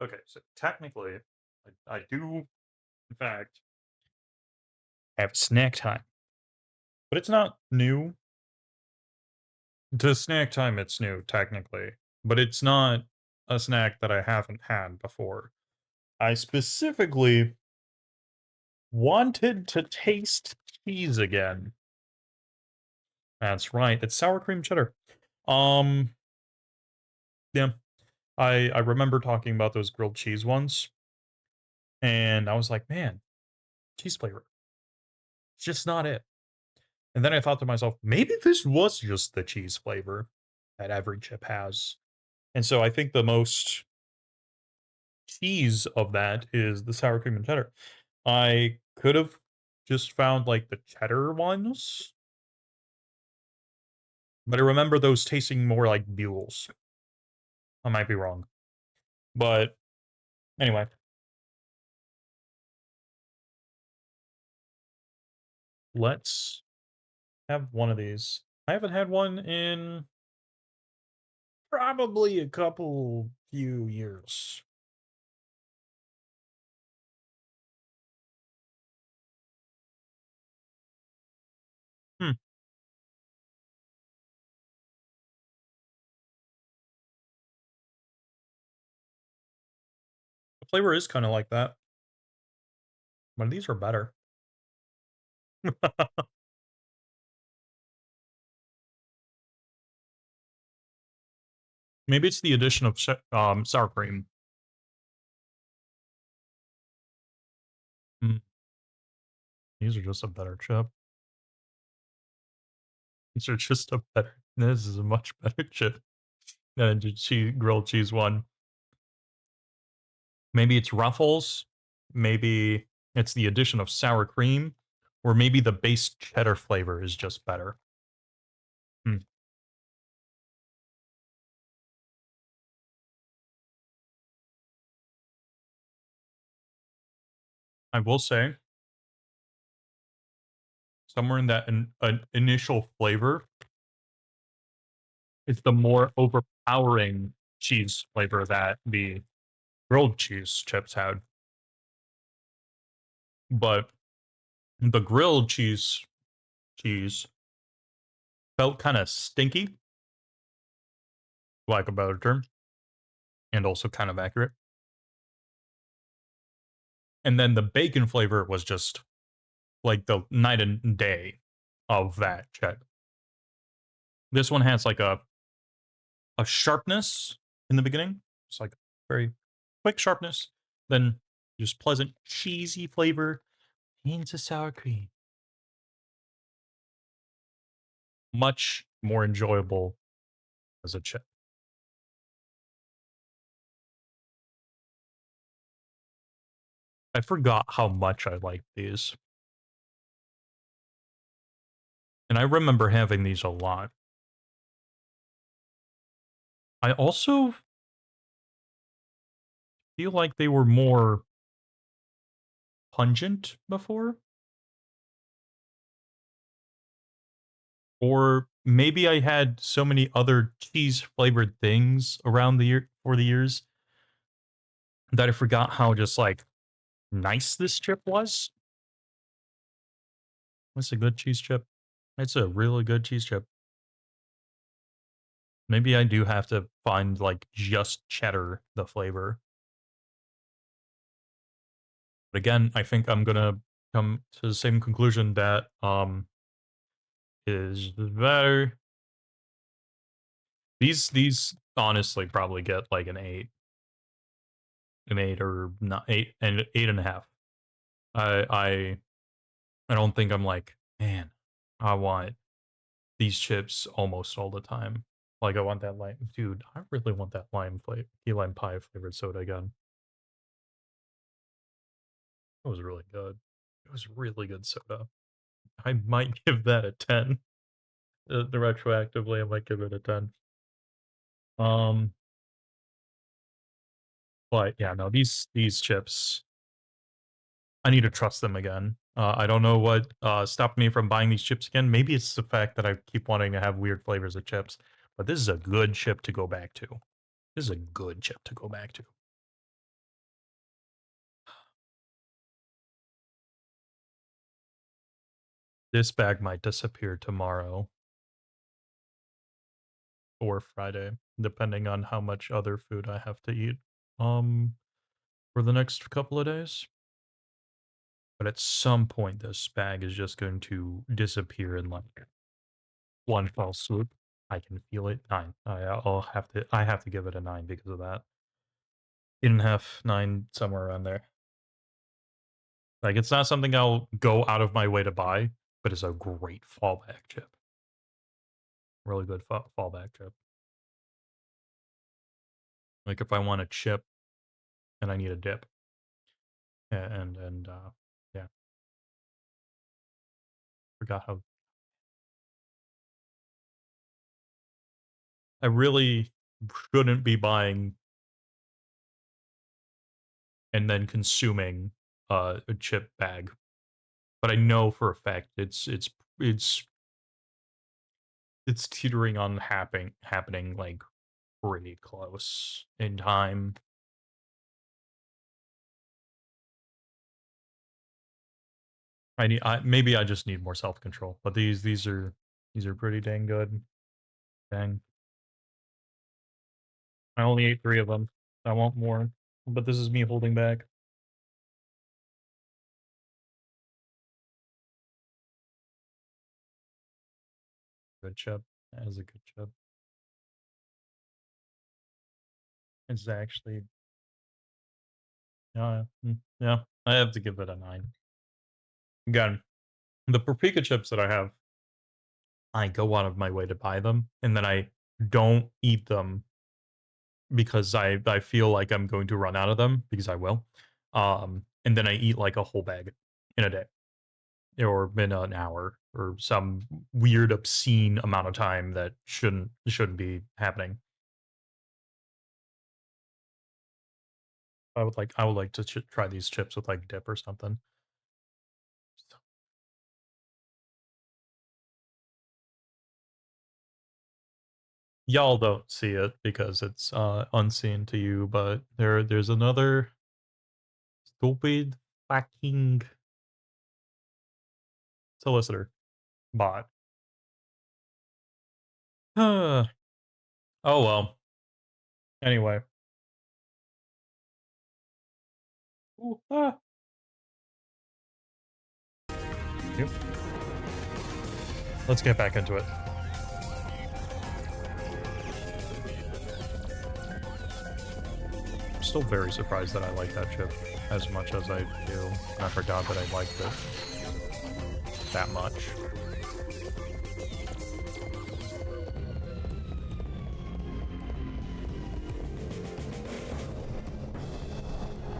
Speaker 1: Okay, so technically, I do, in fact, have snack time, but it's not new. To snack time, it's new, technically, but it's not a snack that I haven't had before. I specifically wanted to taste cheese again. That's right, it's sour cream cheddar. Um, yeah, I remember talking about those grilled cheese ones, and I was like, man, cheese flavor, it's just not it. And then I thought to myself, maybe this was just the cheese flavor that every chip has. And so I think the most cheese of that is the sour cream and cheddar. I could have just found like the cheddar ones, but I remember those tasting more like Buells. I might be wrong. But anyway, let's have one of these. I haven't had one in probably a couple few years. Hmm. The flavor is kind of like that, but these are better. Maybe it's the addition of sour cream. Mm, these are just a better chip. These are just a better. This is a much better chip than the grilled cheese one. Maybe it's Ruffles. Maybe it's the addition of sour cream, or maybe the base cheddar flavor is just better. Hmm. I will say, somewhere in that an initial flavor, it's the more overpowering cheese flavor that the grilled cheese chips had. But the grilled cheese felt kind of stinky, like a better term, and also kind of accurate. And then the bacon flavor was just like the night and day of that chip. This one has like a sharpness in the beginning. It's like very quick sharpness, then just pleasant cheesy flavor into sour cream. Much more enjoyable as a chip. I forgot how much I liked these. And I remember having these a lot. I also feel like they were more pungent before. Or maybe I had so many other cheese flavored things around the year for the years that I forgot how just like nice this chip was. It's a good cheese chip. It's a really good cheese chip. Maybe I do have to find like just cheddar the flavor. But again, I think I'm gonna come to the same conclusion that is better. These honestly probably get like an eight or not eight and eight and a half. I I I don't think I'm like, man, I want these chips almost all the time. Like I want that lime, dude. I really want that key lime pie flavored soda again. It was really good. It was really good soda. I might give that a 10. The retroactively, I might give it a 10. Um, but yeah, no, these chips, I need to trust them again. I don't know what stopped me from buying these chips again. Maybe it's the fact that I keep wanting to have weird flavors of chips, but this is a good chip to go back to. This is a good chip to go back to. This bag might disappear tomorrow or Friday, depending on how much other food I have to eat for the next couple of days. But at some point, this bag is just going to disappear in like one fell swoop. I can feel it. 9. I have to give it a 9 because of that. 8.5, 9, somewhere around there. Like, it's not something I'll go out of my way to buy, but it's a great fallback chip. Really good fallback chip. Like, if I want a chip and I need a dip, and yeah, forgot how. I really shouldn't be buying and then consuming a chip bag, but I know for a fact it's teetering on happening like pretty close in time. Maybe I just need more self-control, but these are pretty dang good. Dang. I only ate 3 of them. I want more, but this is me holding back. Good chip. That is a good chip. It's actually, yeah, I have to give it a 9. Again, the paprika chips that I have, I go out of my way to buy them, and then I don't eat them because I feel like I'm going to run out of them, because I will. And then I eat like a whole bag in a day, or in an hour, or some weird obscene amount of time that shouldn't be happening. I would like to try these chips with like dip or something. Y'all don't see it because it's unseen to you, but there's another stupid fucking solicitor bot. Oh well. Anyway. Ooh, ah. Yep. Let's get back into it. I'm still very surprised that I like that chip as much as I do. And I forgot that I liked it that much.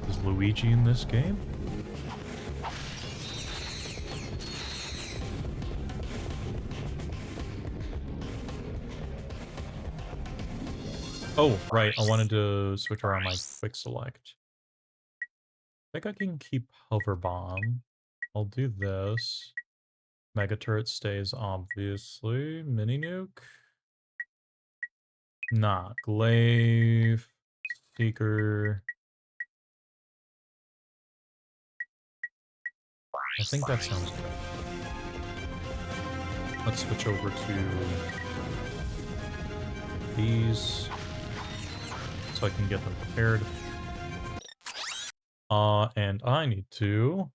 Speaker 1: Is Luigi in this game? Oh, right. I wanted to switch around my quick select. I think I can keep hover bomb. I'll do this. Mega turret stays, obviously. Mini nuke? Nah. Glaive. Seeker. I think that sounds good. Let's switch over to these so I can get them prepared. And I need to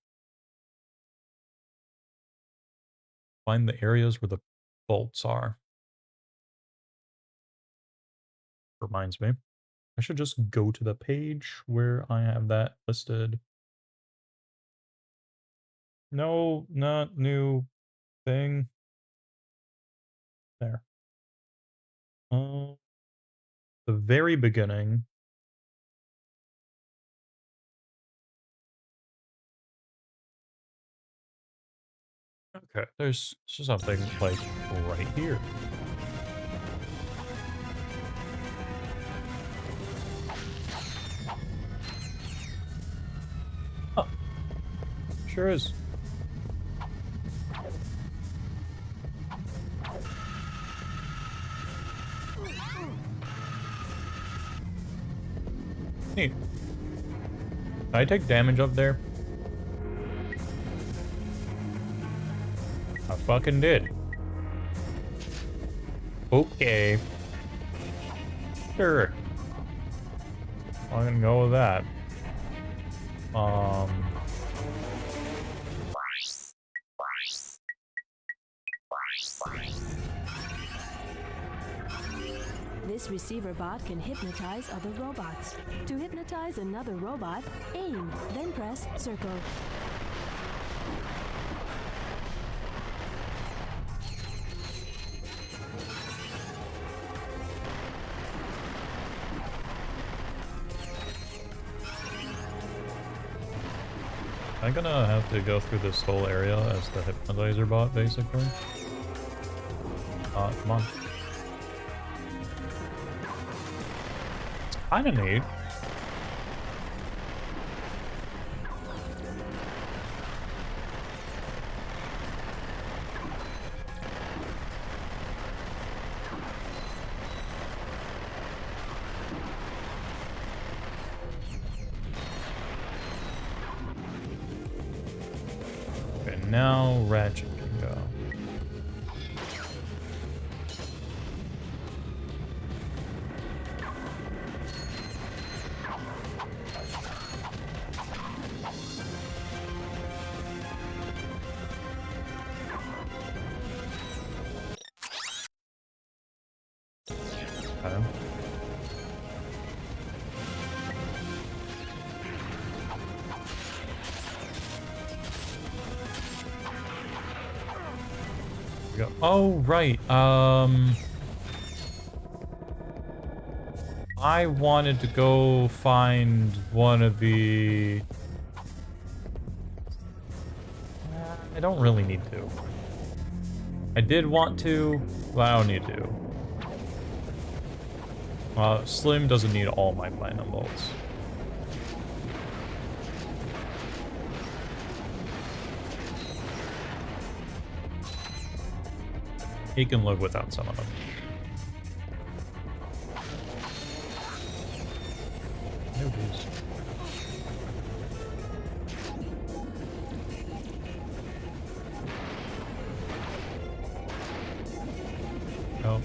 Speaker 1: find the areas where the bolts are. Reminds me. I should just go to the page where I have that listed. No, not new thing. There. The very beginning. Okay, there's something like right here. Oh, sure is. Neat. Can I take damage up there? I fucking did. Okay. Sure. I'm gonna go with that.
Speaker 2: This receiver bot can hypnotize other robots. To hypnotize another robot, aim, then press circle.
Speaker 1: I'm gonna have to go through this whole area as the hypnotizer bot, basically. Come on. It's kinda neat. Okay, now Ratchet can go. Okay. Go. Oh, right. I wanted to go find one of the... I don't really need to. I did want to, but I don't need to. Slim doesn't need all my platinum bolts. He can live without some of them. Newbies. Oh.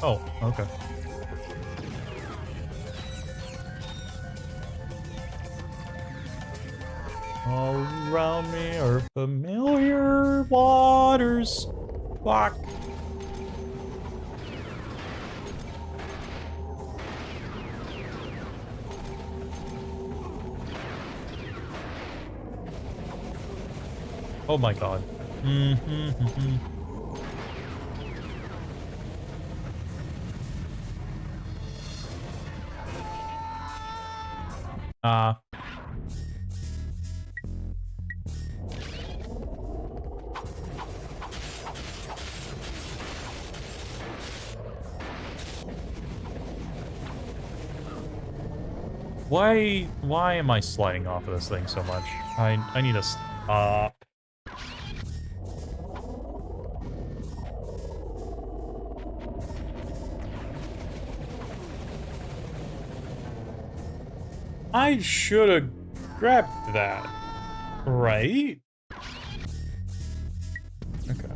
Speaker 1: Oh, okay. All around me are familiar waters. Fuck. Oh my god. Why am I sliding off of this thing so much? I need to stop. I should have grabbed that, right? Okay.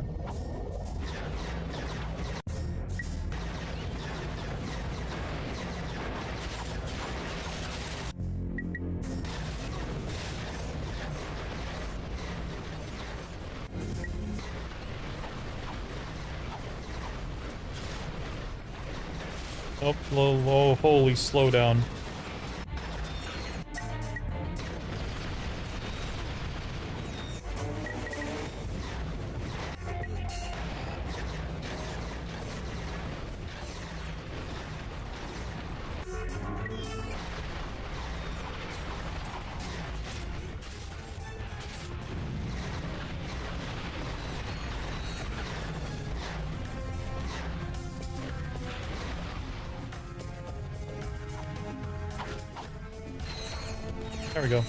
Speaker 1: Oh, holy slow down. There we go.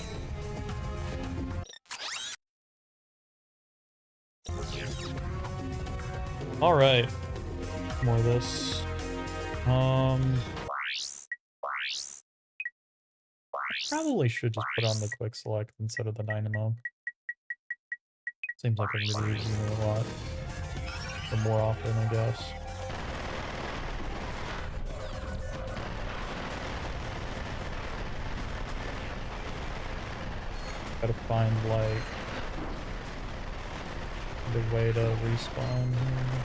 Speaker 1: All right. More of this. Probably should just put on the quick select instead of the dynamo. Seems like I'm really using it a lot. Or more often, I guess. Gotta find, like, the way to respawn here.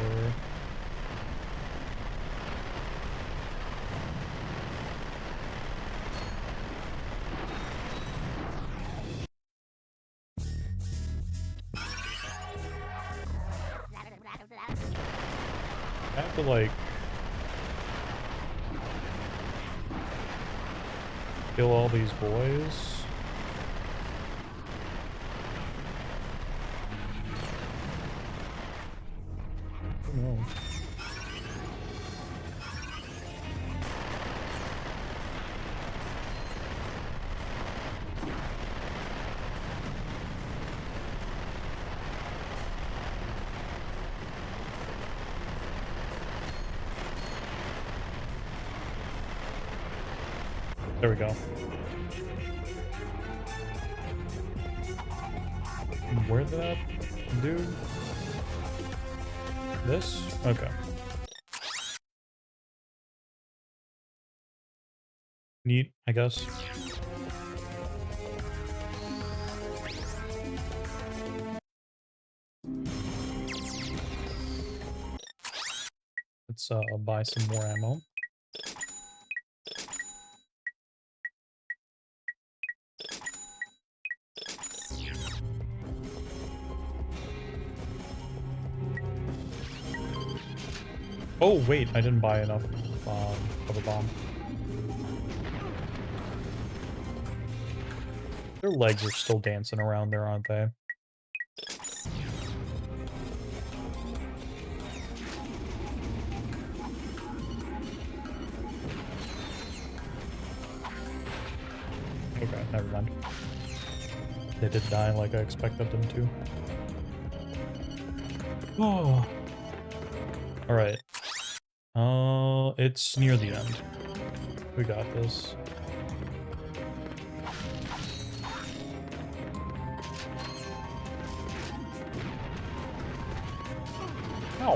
Speaker 1: Or... I have to, like, kill all these boys. Oh no. There we go. Where did that do? This? Okay. Neat, I guess. Let's buy some more ammo. Oh wait, I didn't buy enough of a bomb. Their legs are still dancing around there, aren't they? Okay, never mind. They did die like I expected them to. Oh. Alright. It's near the end. We got this. Ow!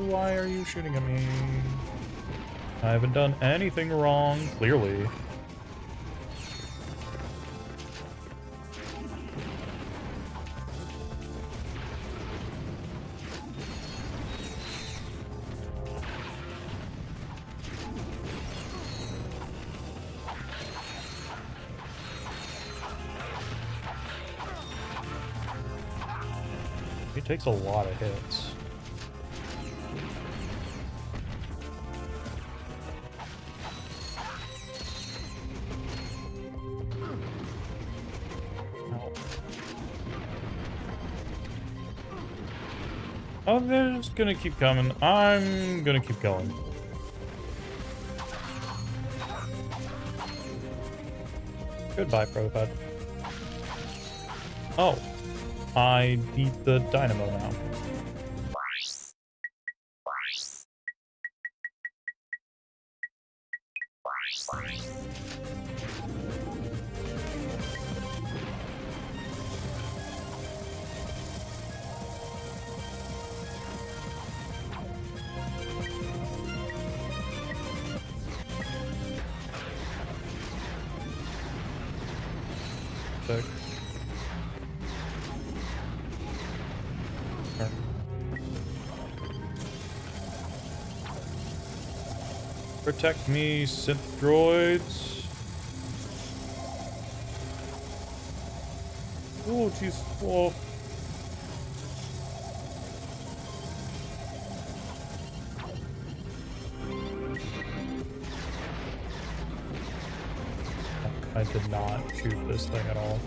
Speaker 1: Why are you shooting at me? I haven't done anything wrong, clearly. He takes a lot of hits. Oh, they're just gonna keep coming. I'm gonna keep going. Goodbye, protopet. Oh. I need the dynamo now. Sick. Protect me, synth droids. Oh, jeez. Oh. I did not shoot this thing at all.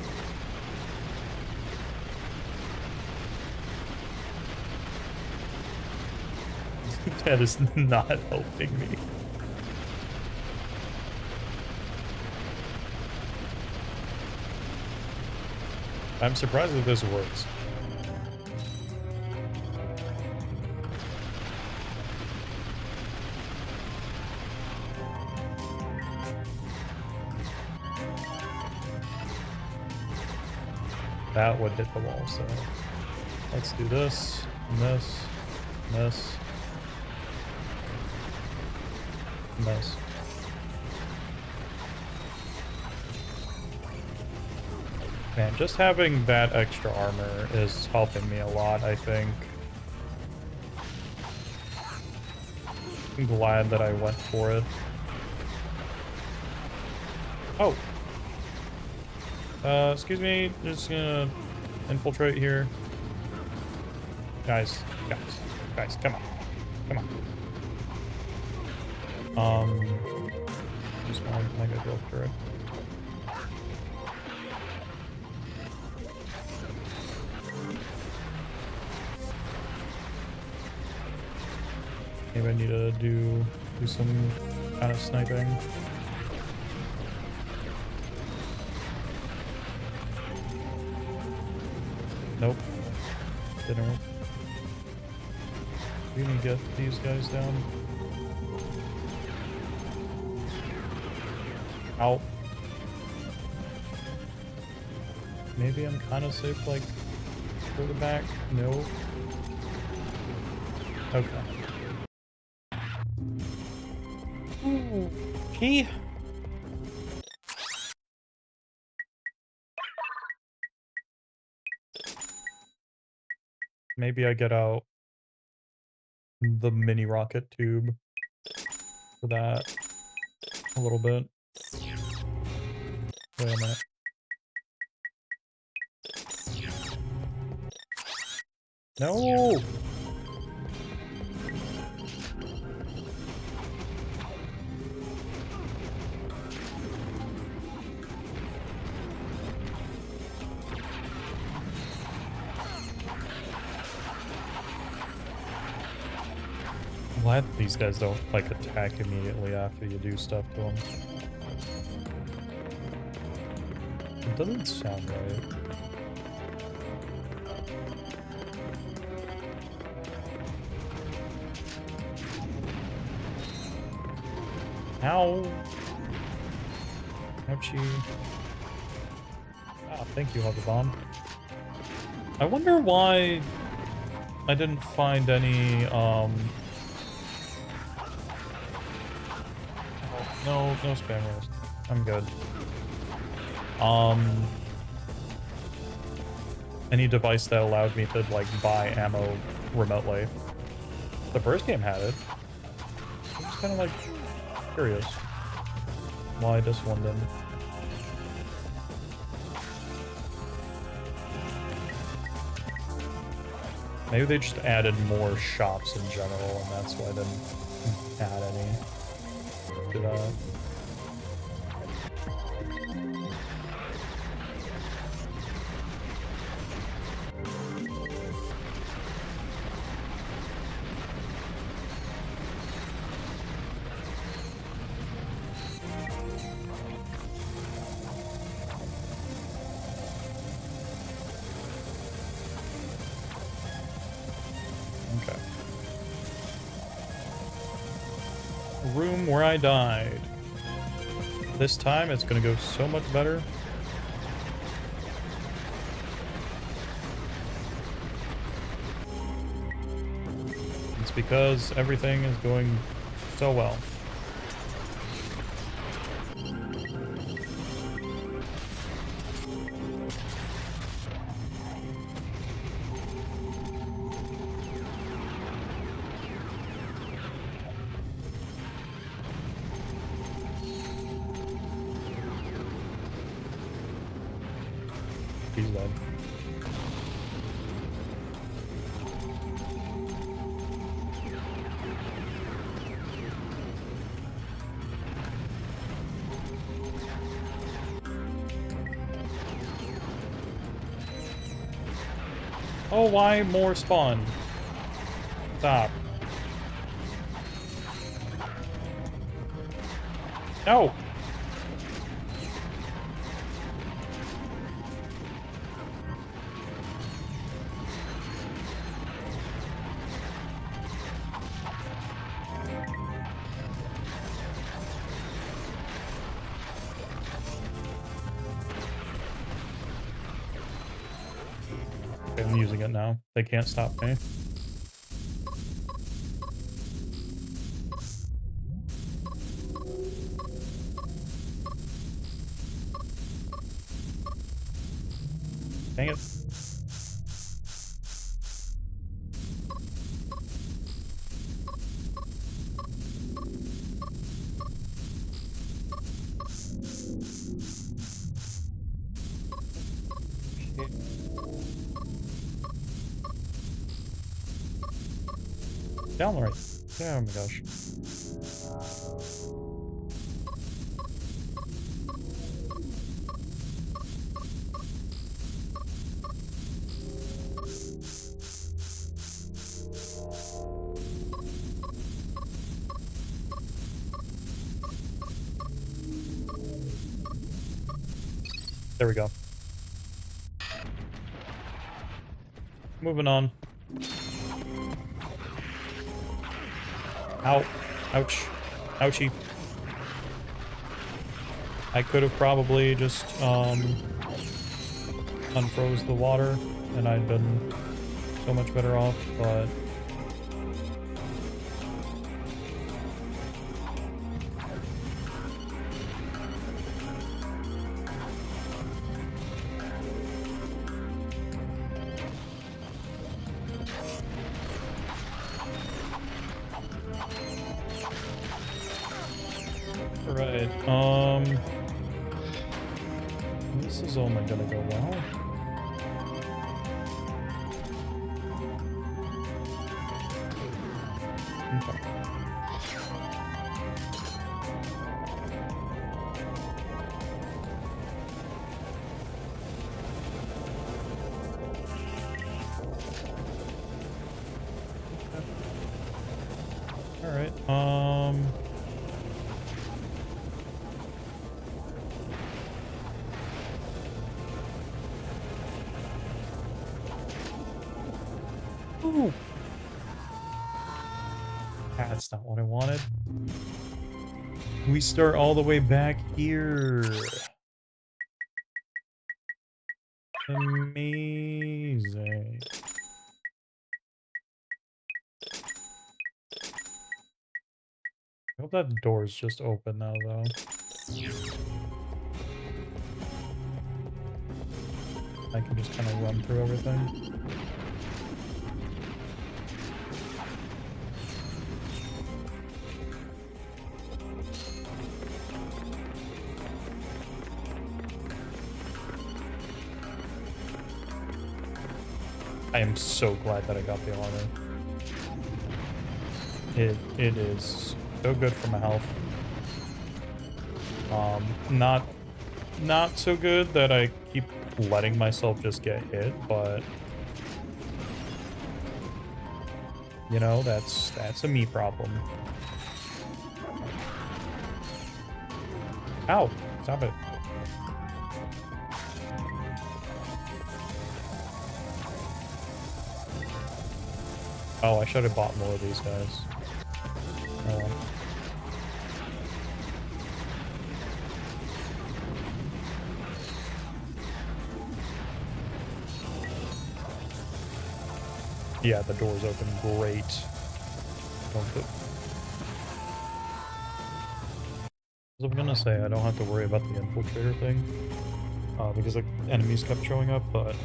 Speaker 1: That is not helping me. I'm surprised that this works. That would hit the wall, so let's do this, and this, and this, and this. Man, just having that extra armor is helping me a lot, I think. I'm glad that I went for it. Oh! Excuse me, just gonna infiltrate here. Guys, come on. Come on. Just want to make a go for it. Maybe I need to do some kind of sniping. Nope. Didn't work. We need to get these guys down. Ow. Maybe I'm kind of safe, like, further back? No. Okay. Key. Maybe I get out the mini rocket tube for that a little bit. Wait a minute. No! I'm glad these guys don't, like, attack immediately after you do stuff to them. It doesn't sound right. Ow! Ouchie. Ah, thank you, Hugger Bomb. I wonder why I didn't find any, No spammers. I'm good. Any device that allowed me to, like, buy ammo remotely. The first game had it. I'm just kind of, like, curious why this one didn't. Maybe they just added more shops in general, and that's why I didn't add any to that. Okay. Room where I died. This time it's gonna go so much better. It's because everything is going so well. He's dead. Oh, why more spawn? Stop. No! Okay, I'm using it now. They can't stop me. Dang it. Down the right. Oh my gosh. There we go. Moving on. Ow. Ouch. Ouchie. I could have probably just, unfroze the water, and I'd been so much better off, but... Alright, this is only gonna go well. Okay. Alright, Ooh. That's not what I wanted. We start all the way back here. Amazing. I hope that door's just open now, though. I can just kind of run through everything. I am so glad that I got the armor. It is so good for my health. Not so good that I keep letting myself just get hit, but you know, that's a me problem. Ow! Stop it. Oh, I should have bought more of these guys. Oh. Yeah, the door's open. Great. I was gonna say, I don't have to worry about the infiltrator thing. Because like enemies kept showing up, but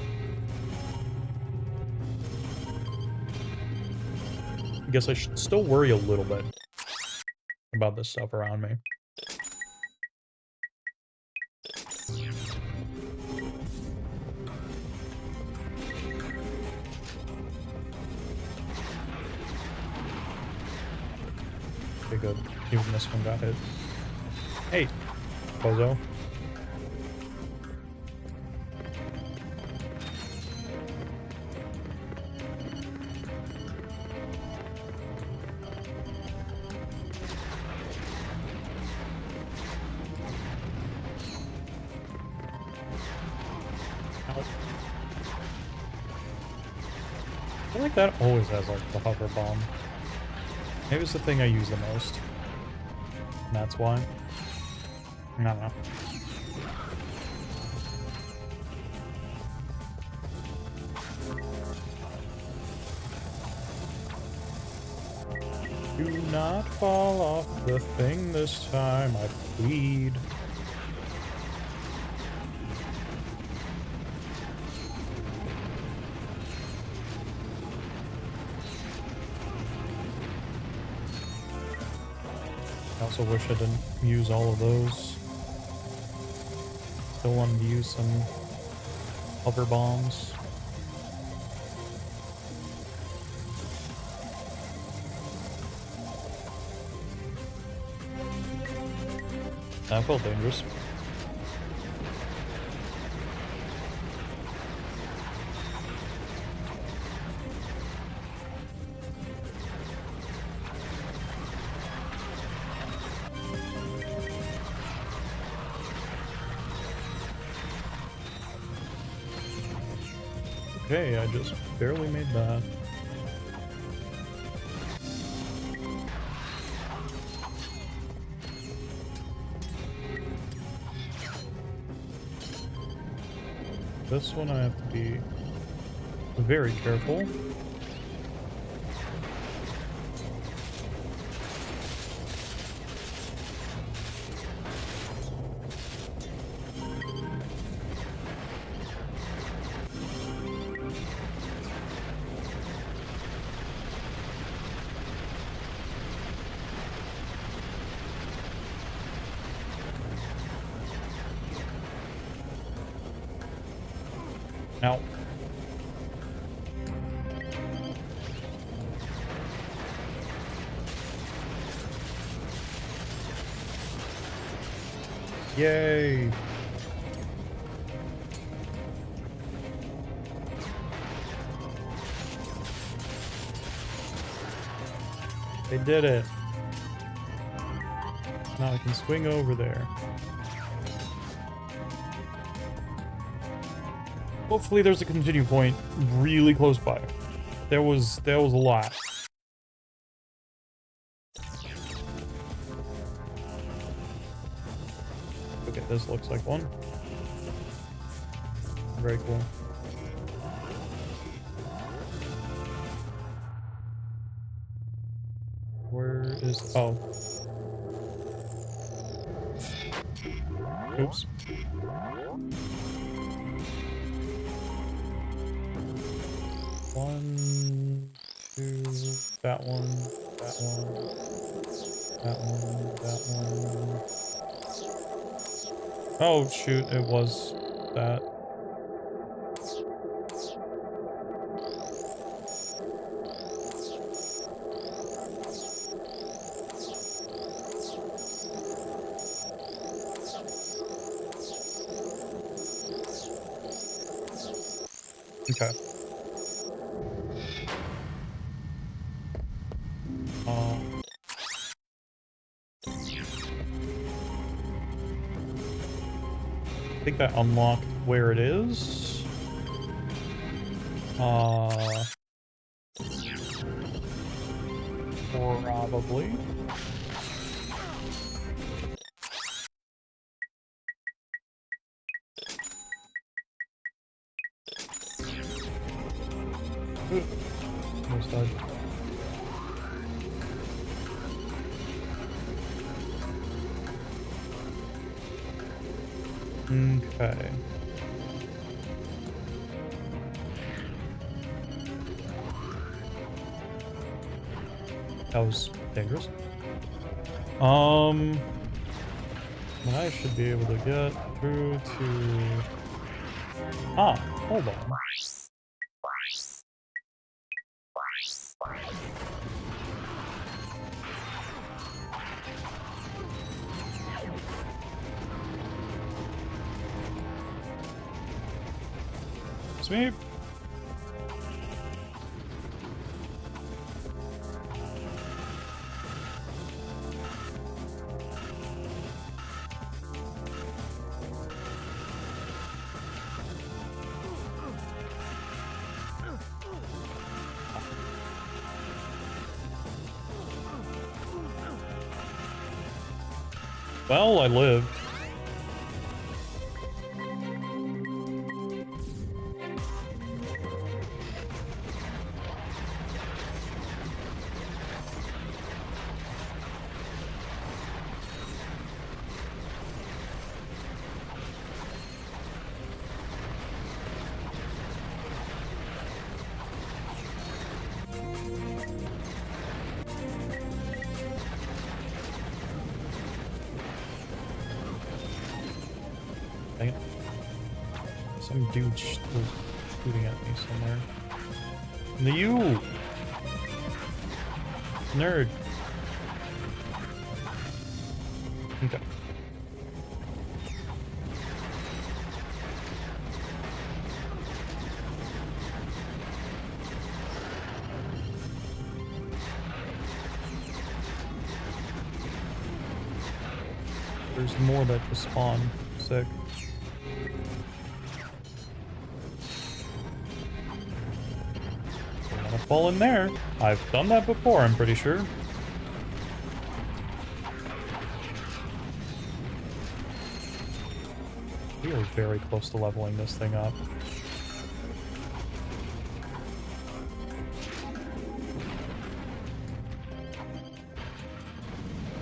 Speaker 1: I guess I should still worry a little bit about this stuff around me. Okay, good. Even this one got hit. Hey, bozo. I feel like that always has like the hover bomb. Maybe it's the thing I use the most. And that's why. I don't know. Do not fall off the thing this time, I plead. I also wish I didn't use all of those. Still wanted to use some hover bombs. That felt dangerous. Okay, I just barely made that. This one I have to be very careful. Now, yay! They did it. Now I can swing over there. Hopefully there's a continue point really close by. There was a lot. Okay, this looks like one. Very cool. Where is... oh. Oops. One, two, that one, that one, that one, that one. Oh shoot, it was that. Okay. I think that unlocked where it is. Probably. Ooh, almost died. Okay. That was dangerous. I should be able to get through to... ah, hold on. Sweep. Well, I lived. Dang it. Some dude was shooting at me somewhere. You! Nerd. Okay. There's more that just spawn. Sick. Don't wanna fall in there. I've done that before, I'm pretty sure. We are very close to leveling this thing up.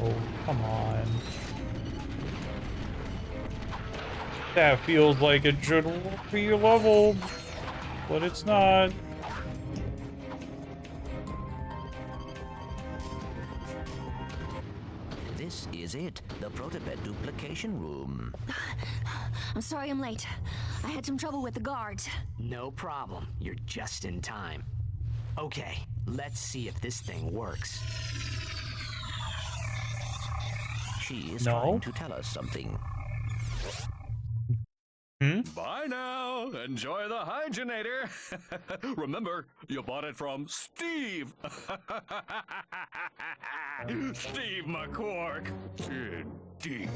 Speaker 1: Oh, come on. That feels like it should be leveled, but it's not.
Speaker 3: This is it, the protopet duplication room.
Speaker 4: I'm sorry I'm late. I had some trouble with the guards.
Speaker 5: No problem. You're just in time. Okay, let's see if this thing works.
Speaker 3: She is
Speaker 1: No.
Speaker 3: trying to tell us something.
Speaker 6: Bye now. Enjoy the hygienator. Remember, you bought it from Steve. Steve McQuark. Indeed.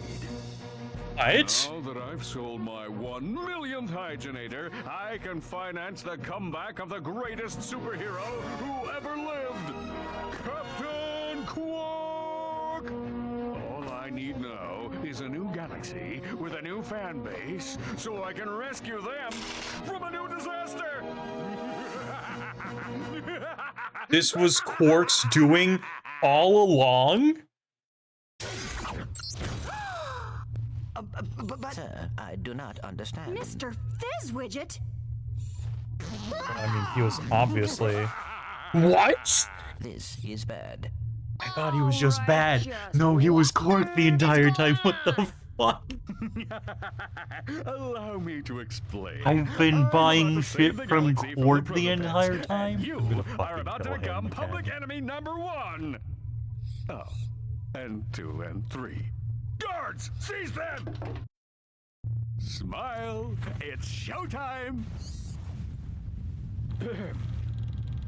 Speaker 1: What?
Speaker 6: Now that I've sold my 1 millionth hygienator, I can finance the comeback of the greatest superhero who ever lived, Captain Quark! All I need now is a new galaxy with a new fan base so I can rescue them from a new disaster!
Speaker 1: This was Quark's doing all along?
Speaker 3: Sir, I do not understand.
Speaker 4: Mr. Fizzwidget?
Speaker 1: I mean, he was obviously... What?
Speaker 3: This is bad.
Speaker 1: I thought he was just bad. No, he was Quark the entire time. What the fuck?
Speaker 6: Allow me to explain.
Speaker 1: I've been
Speaker 6: I'm
Speaker 1: buying
Speaker 6: about to save
Speaker 1: shit
Speaker 6: the
Speaker 1: from
Speaker 6: galaxy
Speaker 1: Quark
Speaker 6: the
Speaker 1: the
Speaker 6: protopets,
Speaker 1: entire time?
Speaker 6: and you
Speaker 1: I'm gonna
Speaker 6: are
Speaker 1: fucking
Speaker 6: about to
Speaker 1: kill him
Speaker 6: become
Speaker 1: again.
Speaker 6: public enemy number 1. Oh, and 2 and 3. Guards, seize them! Smile, it's showtime!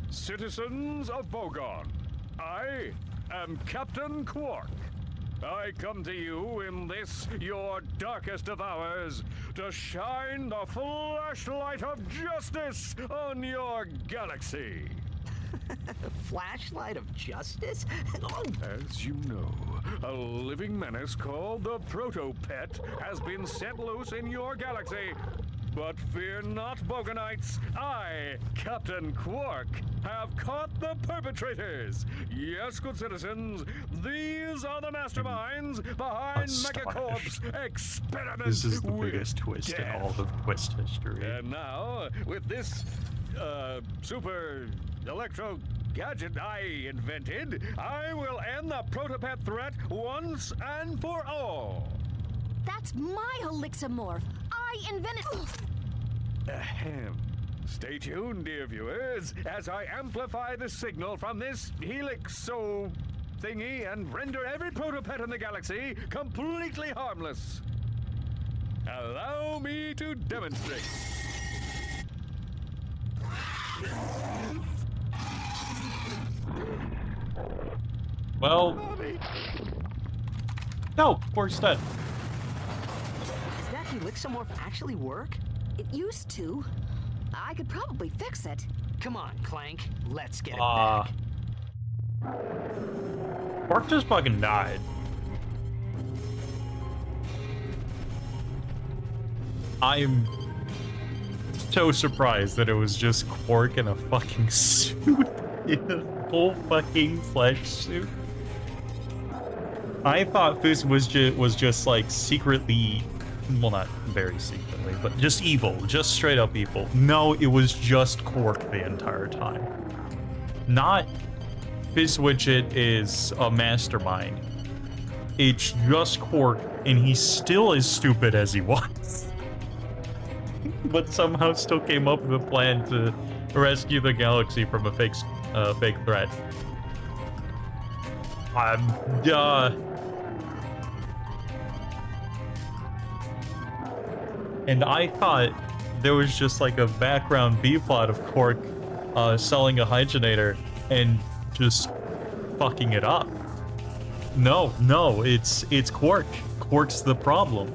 Speaker 6: Citizens of Bogon, I am Captain Quark. I come to you in this, your darkest of hours, to shine the flashlight of justice on your galaxy.
Speaker 5: Flashlight of justice?
Speaker 6: As you know, a living menace called the protopet has been set loose in your galaxy. But fear not, Bogonites. I, Captain Quark, have caught the perpetrators. Yes, good citizens, these are the masterminds behind
Speaker 1: Astonished.
Speaker 6: Megacorp's experiments.
Speaker 1: This is the
Speaker 6: with
Speaker 1: biggest twist in
Speaker 6: death.
Speaker 1: all of Quest history.
Speaker 6: And now, with this, super electro gadget I invented, I will end the protopet threat once and for all.
Speaker 4: That's my Helixamorph. I invented.
Speaker 6: Ahem. Stay tuned, dear viewers, as I amplify the signal from this helixo thingy and render every protopet in the galaxy completely harmless. Allow me to demonstrate.
Speaker 1: Well, no, Quark's dead.
Speaker 5: Does that Helixamorph actually work?
Speaker 4: It used to. I could probably fix it.
Speaker 5: Come on, Clank. Let's get it back.
Speaker 1: Quark just fucking died. I'm so surprised that it was just Quark in a fucking suit. In a full fucking flesh suit. I thought Fizz was just like secretly, well, not very secretly, but just evil, just straight up evil. No, it was just Quark the entire time. Not Fizzwidget is a mastermind. It's just Quark, and he's still as stupid as he was. but somehow still came up with a plan to rescue the galaxy from a fake threat. And I thought there was just like a background B-plot of Quark selling a hydrogenator and just fucking it up. No, it's Quark. Quark's the problem.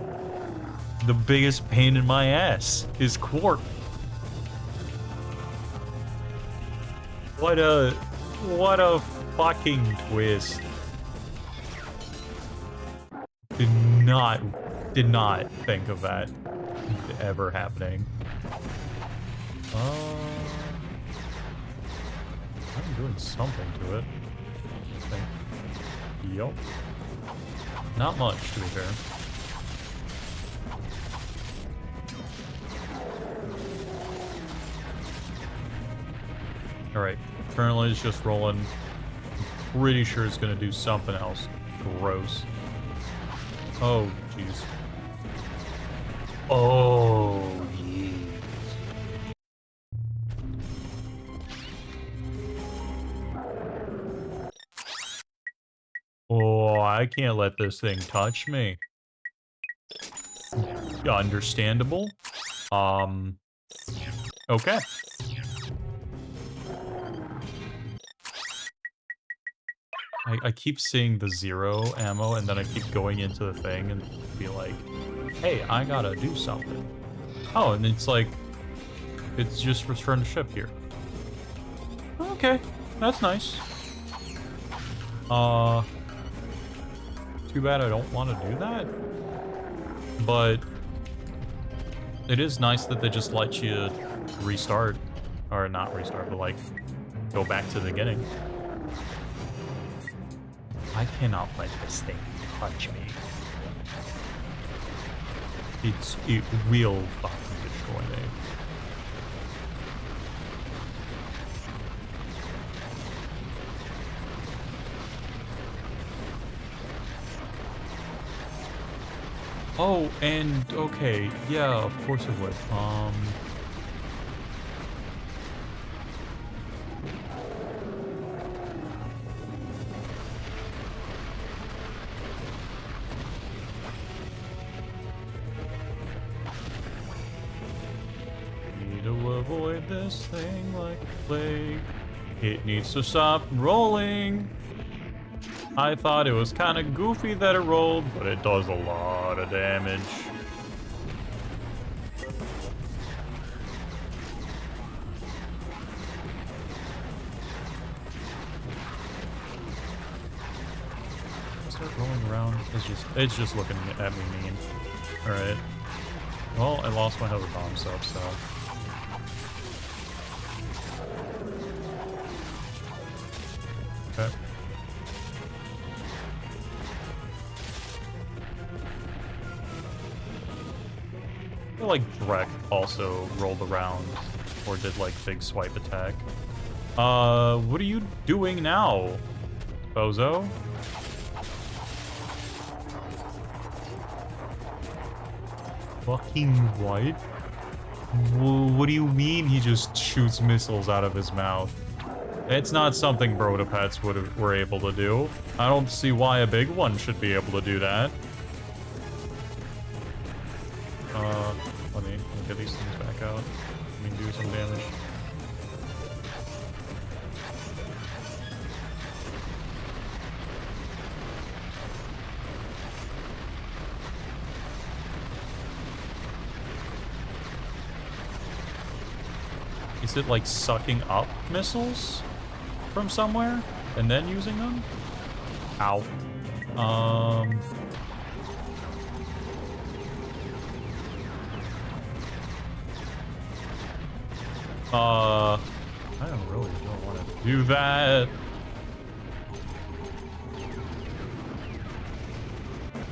Speaker 1: The biggest pain in my ass is Quark. What a fucking twist. Did not think of that ever happening. I'm doing something to it. I think. Yup. Not much, to be fair. Alright, currently it's just rolling. I'm pretty sure it's gonna do something else. Gross. Oh, jeez. Oh, jeez. Oh, I can't let this thing touch me. Understandable. Okay. I keep seeing the 0 ammo, and then I keep going into the thing and be like, hey, I gotta do something. Oh, and it's like, it's just return to ship here. Okay, that's nice. Too bad I don't want to do that. But it is nice that they just let you restart. Or not restart, but like, go back to the beginning. I cannot let this thing touch me. It will fucking destroy me. Oh, and okay, yeah, of course it would. Need to avoid this thing like a plague. It needs to stop rolling. I thought it was kind of goofy that it rolled, but it does a lot of damage. Start rolling around. It's just looking at me mean. All right. Well, I lost my hover bomb stuff, so. Okay. I feel like Drek also rolled around or did like big swipe attack. What are you doing now, bozo? Fucking what? What do you mean he just shoots missiles out of his mouth? It's not something protopets were able to do. I don't see why a big one should be able to do that. Let me get these things back out. Let me do some damage. Is it like sucking up missiles from somewhere and then using them? Ow. I don't want to do that.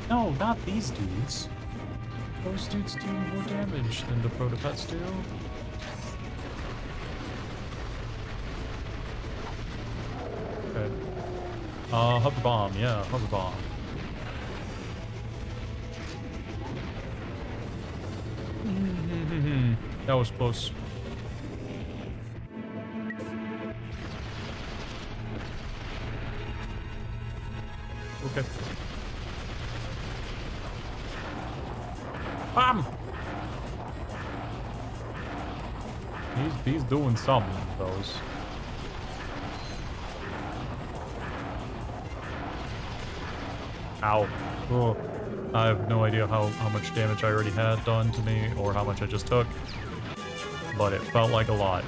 Speaker 1: No, not these dudes. Those dudes do more damage than the protopets do. Okay. Hover bomb, yeah, hover bomb. That was close. Okay. Bam! He's doing something, those. Ow. Oh. I have no idea how much damage I already had done to me, or how much I just took. But it felt like a lot.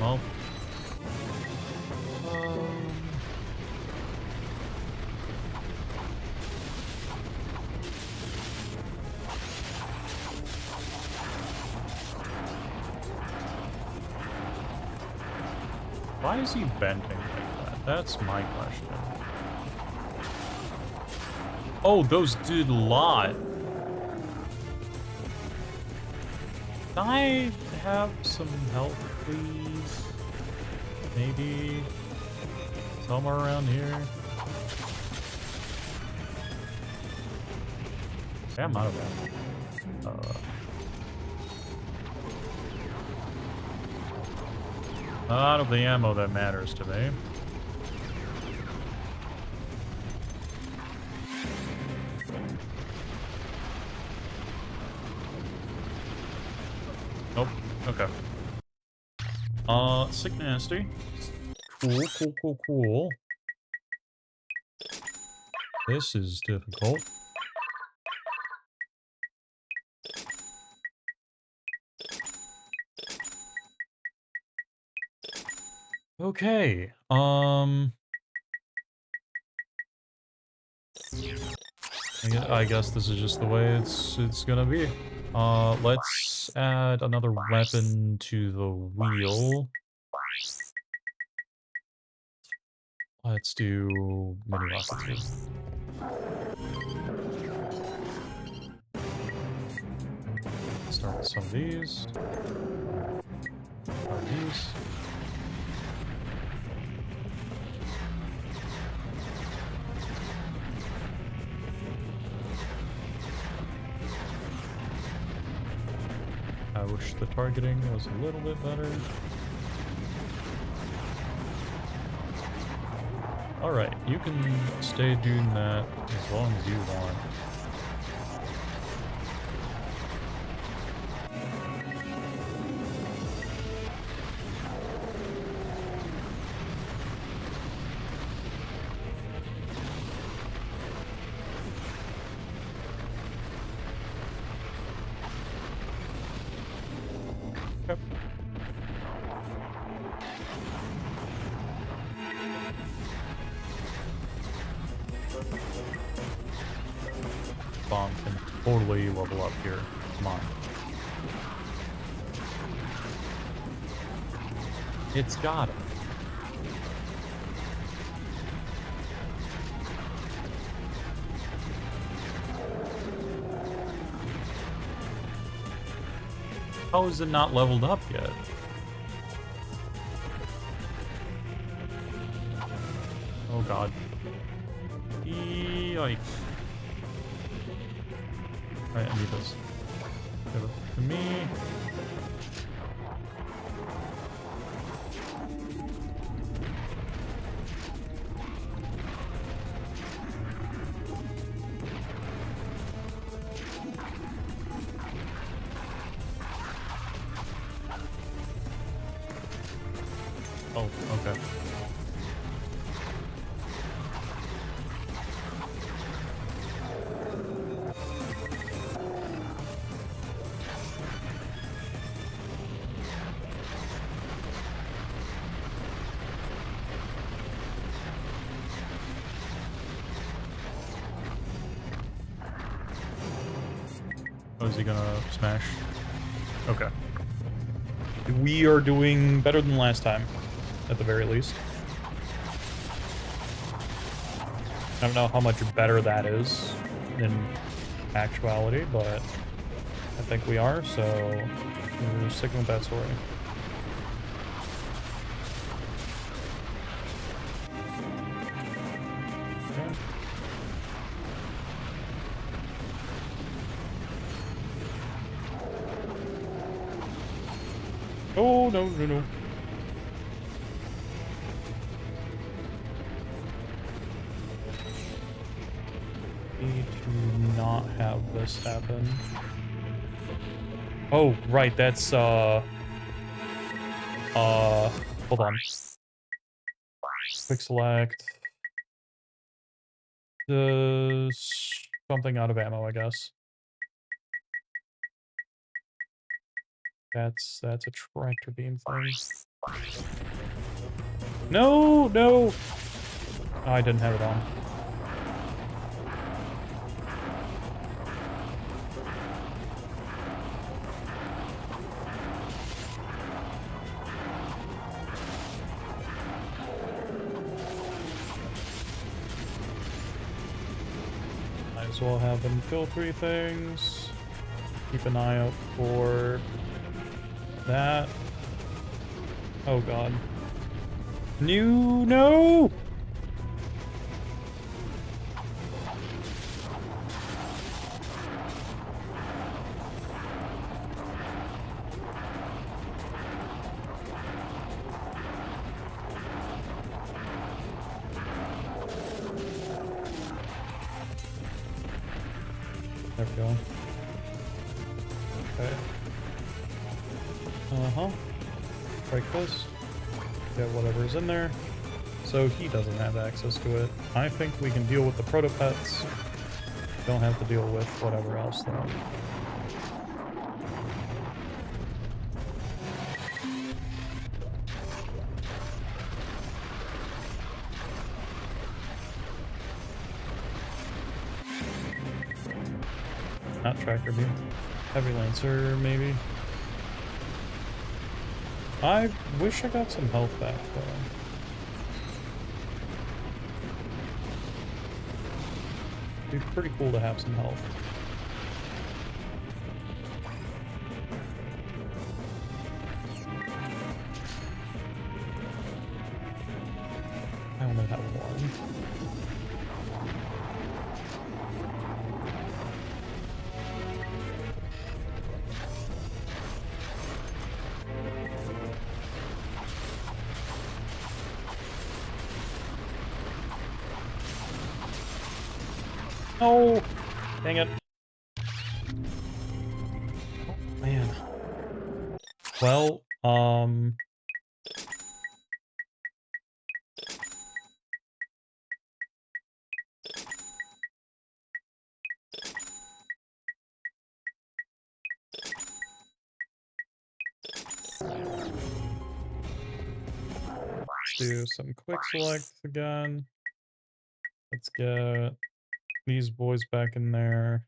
Speaker 1: Well. Why is he bending like that? That's my question. Oh, those did a lot. Can I have some help, please? Maybe somewhere around here. Okay, I'm out of that. Out of the ammo that matters to me. Nope. Okay. Sick nasty. Cool. This is difficult. Okay, I guess this is just the way it's gonna be. Let's add another weapon to the wheel. Let's do mini rockets. Start with some of these. I wish the targeting was a little bit better. Alright, you can stay doing that as long as you want. Yep. Bomb can totally level up here. Come on. It's got it. How is it not leveled up yet? Oh god. Yikes. Alright, I need this. Give it to me. Oh, okay. Oh, is he gonna smash? Okay. We are doing better than last time, at the very least. I don't know how much better that is in actuality, but I think we are, so we're sticking with that story. Oh, no, no, no. Need to not have this happen. Oh, right, that's, hold on. Quick select. Something out of ammo, I guess. That's a tractor beam thing. No, no! Oh, I didn't have it on. Might as well have them kill 3 things. Keep an eye out for that. Oh god. No! There we go. Okay. Break this. Get whatever's in there. So he doesn't have access to it. I think we can deal with the protopets. Don't have to deal with whatever else though. Not tractor beam. Heavy lancer, maybe. I wish I got some health back though. It'd be pretty cool to have some health. I only have one. Oh, dang it. Oh, man. Well, let's do some quick selects again. Let's get these boys back in there.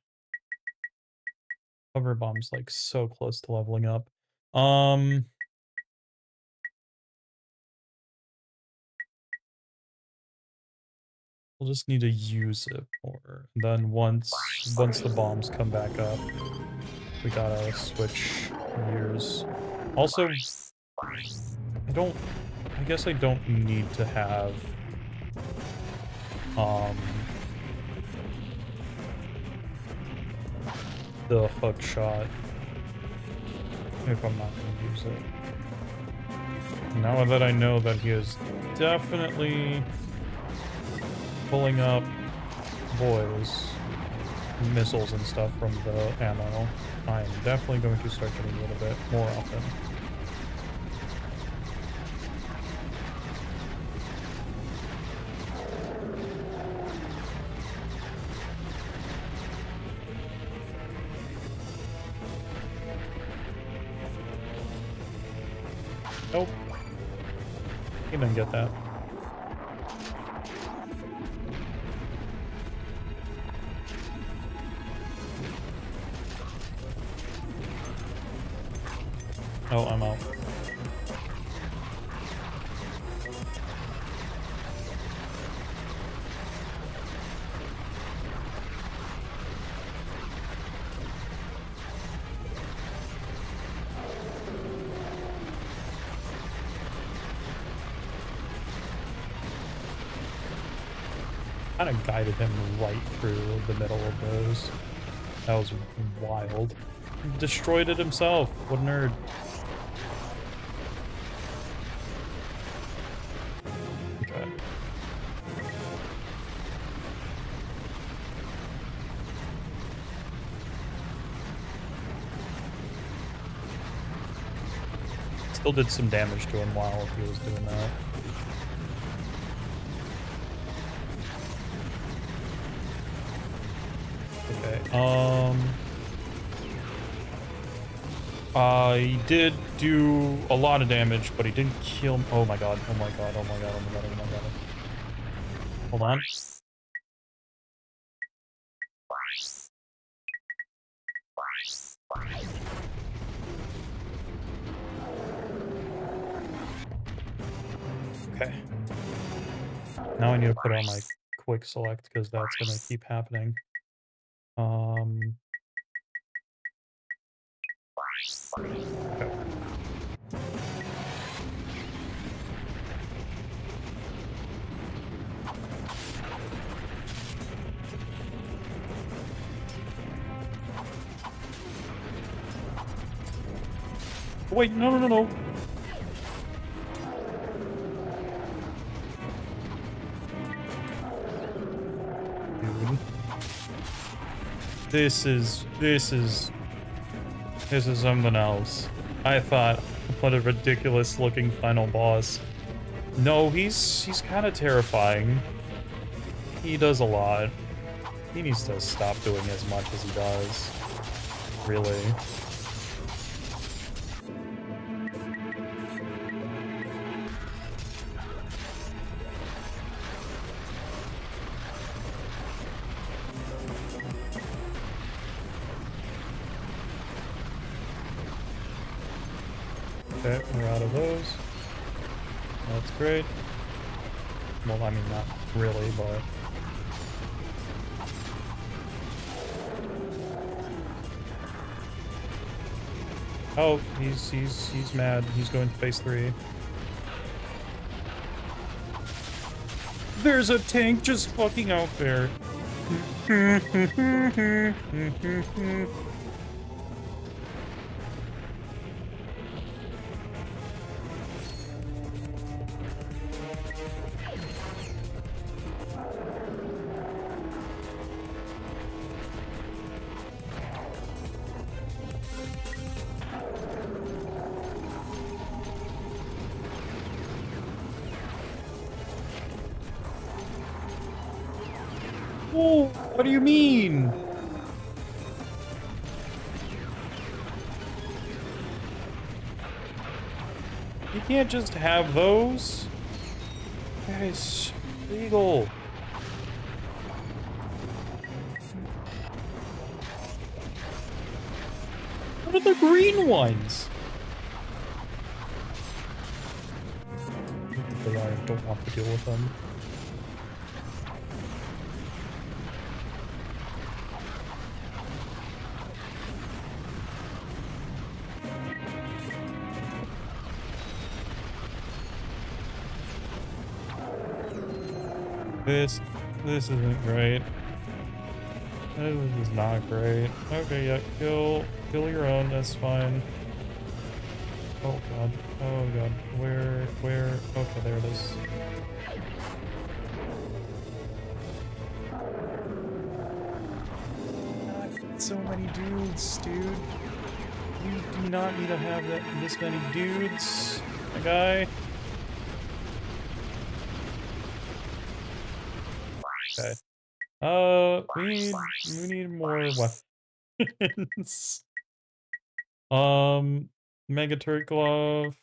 Speaker 1: Hover bomb's like so close to leveling up. We'll just need to use it more. And then once the bombs come back up, we gotta switch gears. Also, I guess I don't need to have the hook shot if I'm not going to use it. Now that I know that he is definitely pulling up boys, missiles and stuff from the ammo, I am definitely going to start getting a little bit more often. Nope. He didn't get that. Oh, I'm out. Kind of guided him right through the middle of those. That was wild. Destroyed it himself. What a nerd. Still did some damage to him while he was doing that. Okay, he did do a lot of damage, but he didn't kill him. Oh my god, oh my god, oh my god, oh my god, oh my god. Hold on. Okay. Now I need to put on my quick select because that's gonna keep happening. Okay. Wait, no, no, no, no. Dude. This is something else. I thought, what a ridiculous looking final boss. No, he's kind of terrifying. He does a lot. He needs to stop doing as much as he does. Really. Okay, we're out of those. That's great. Well, I mean, not really, but... Oh, he's mad. He's going to phase 3. There's a tank just fucking out there. Oh, what do you mean? You can't just have those. Guys, legal. What are the green ones? I don't want to deal with them. This isn't great. This is not great. Okay, yeah, kill your own, that's fine. Oh god, oh god, where, okay, there it is. Not so many dudes, dude. You do not need to have this many dudes, my guy. Okay. We need more weapons. Mega turret glove.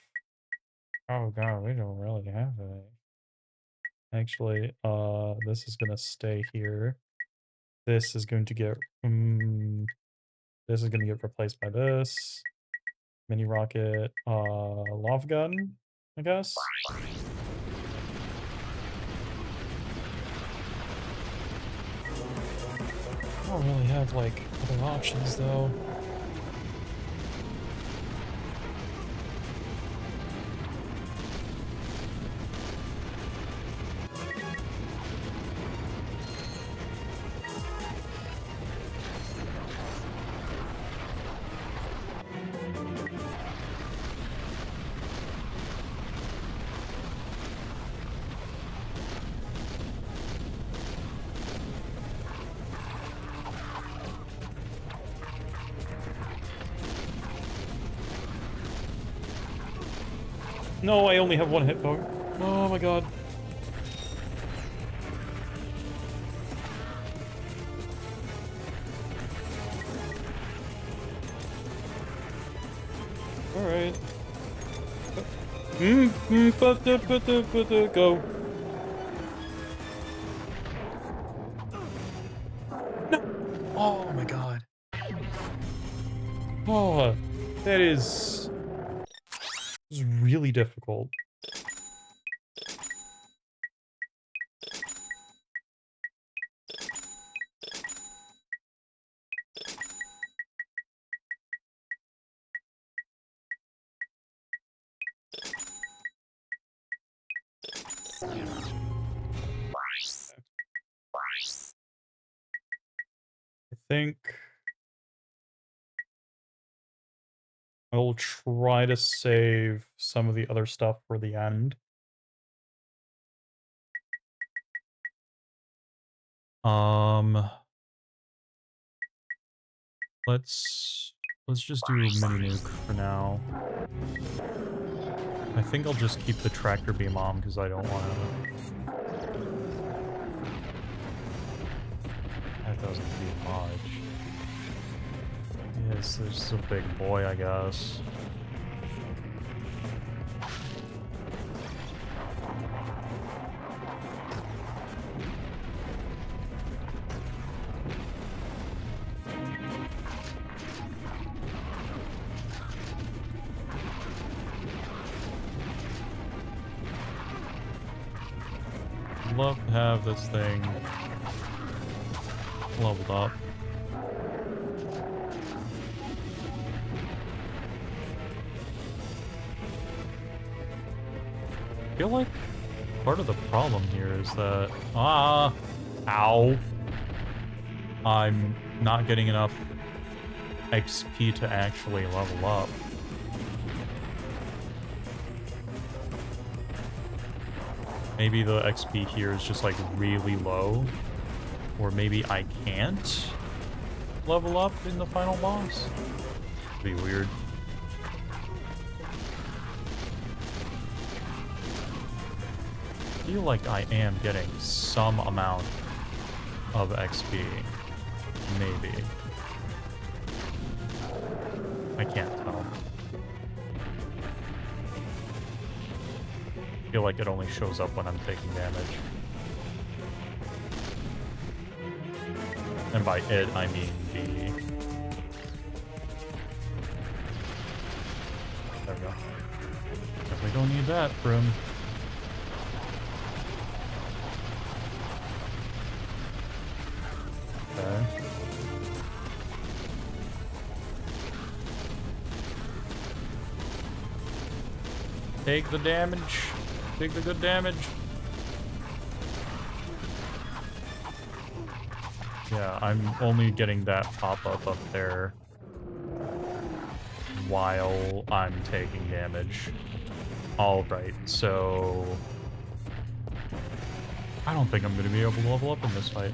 Speaker 1: Oh god, we don't really have it. Actually, this is gonna stay here. This is going to get this is gonna get replaced by this. Mini rocket, lava gun, I guess. I don't really have, like, other options, though. No, I only have one hit point. Oh my god. Alright. Go. No! Oh my god. Oh, that is really difficult. I think I'll try to save some of the other stuff for the end. Let's just do a mini nuke for now. I think I'll just keep the tractor beam on because I don't want to. That doesn't do much. Yes, there's just a big boy, I guess. Love to have this thing leveled up. I feel like part of the problem here is that ow, I'm not getting enough XP to actually level up. Maybe the XP here is just like really low, or maybe I can't level up in the final boss. It'd be weird. I feel like I am getting some amount of XP. Maybe. I can't tell. I feel like it only shows up when I'm taking damage. And by it, I mean the... There we go. Definitely don't need that for him. Okay. Take the damage. Take the good damage. Yeah, I'm only getting that pop-up up there while I'm taking damage. Alright, so... I don't think I'm going to be able to level up in this fight.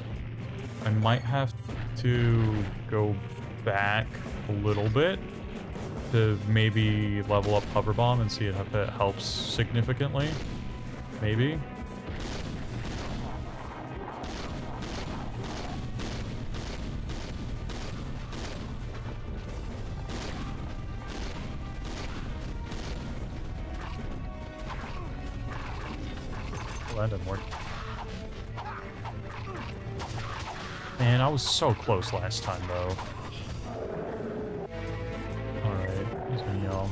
Speaker 1: I might have to go back a little bit to maybe level up Hover Bomb and see if it helps significantly. Maybe. Well, that didn't work. Man, I was so close last time, though. Alright, he's gonna yell.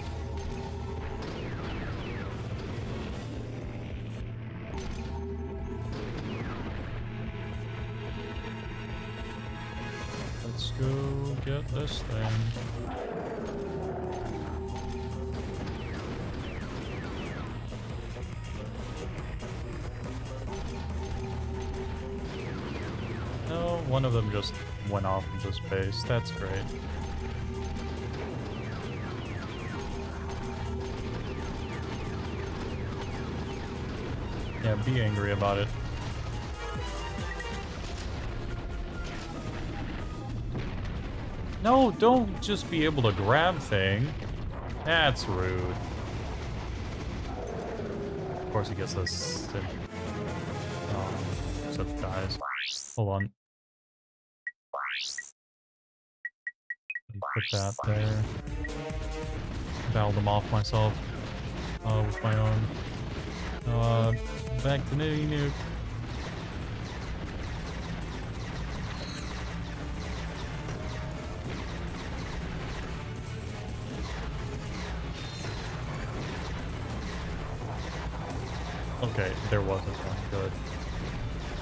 Speaker 1: Let's go get this thing. No, one of them just went off into space. That's great. Yeah, be angry about it. No, don't just be able to grab thing. That's rude. Of course he gets this set of guys. Hold on. Put that there. Battle them off myself. With my own. Back to nuke. Okay, there wasn't one. Good.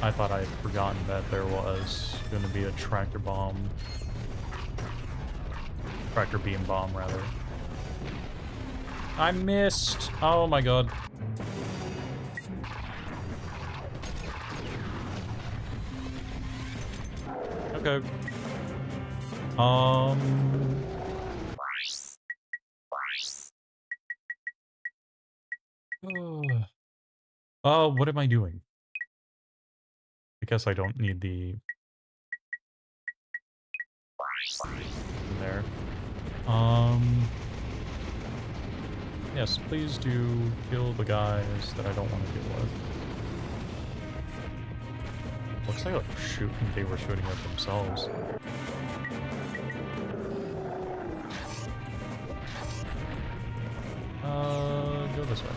Speaker 1: I thought I had forgotten that there was going to be a tractor bomb. Tractor beam bomb, rather. I missed! Oh my god. Okay. What am I doing? I guess I don't need the... there. Yes, please do kill the guys that I don't want to deal with. Looks like they were shooting at themselves. Go this way.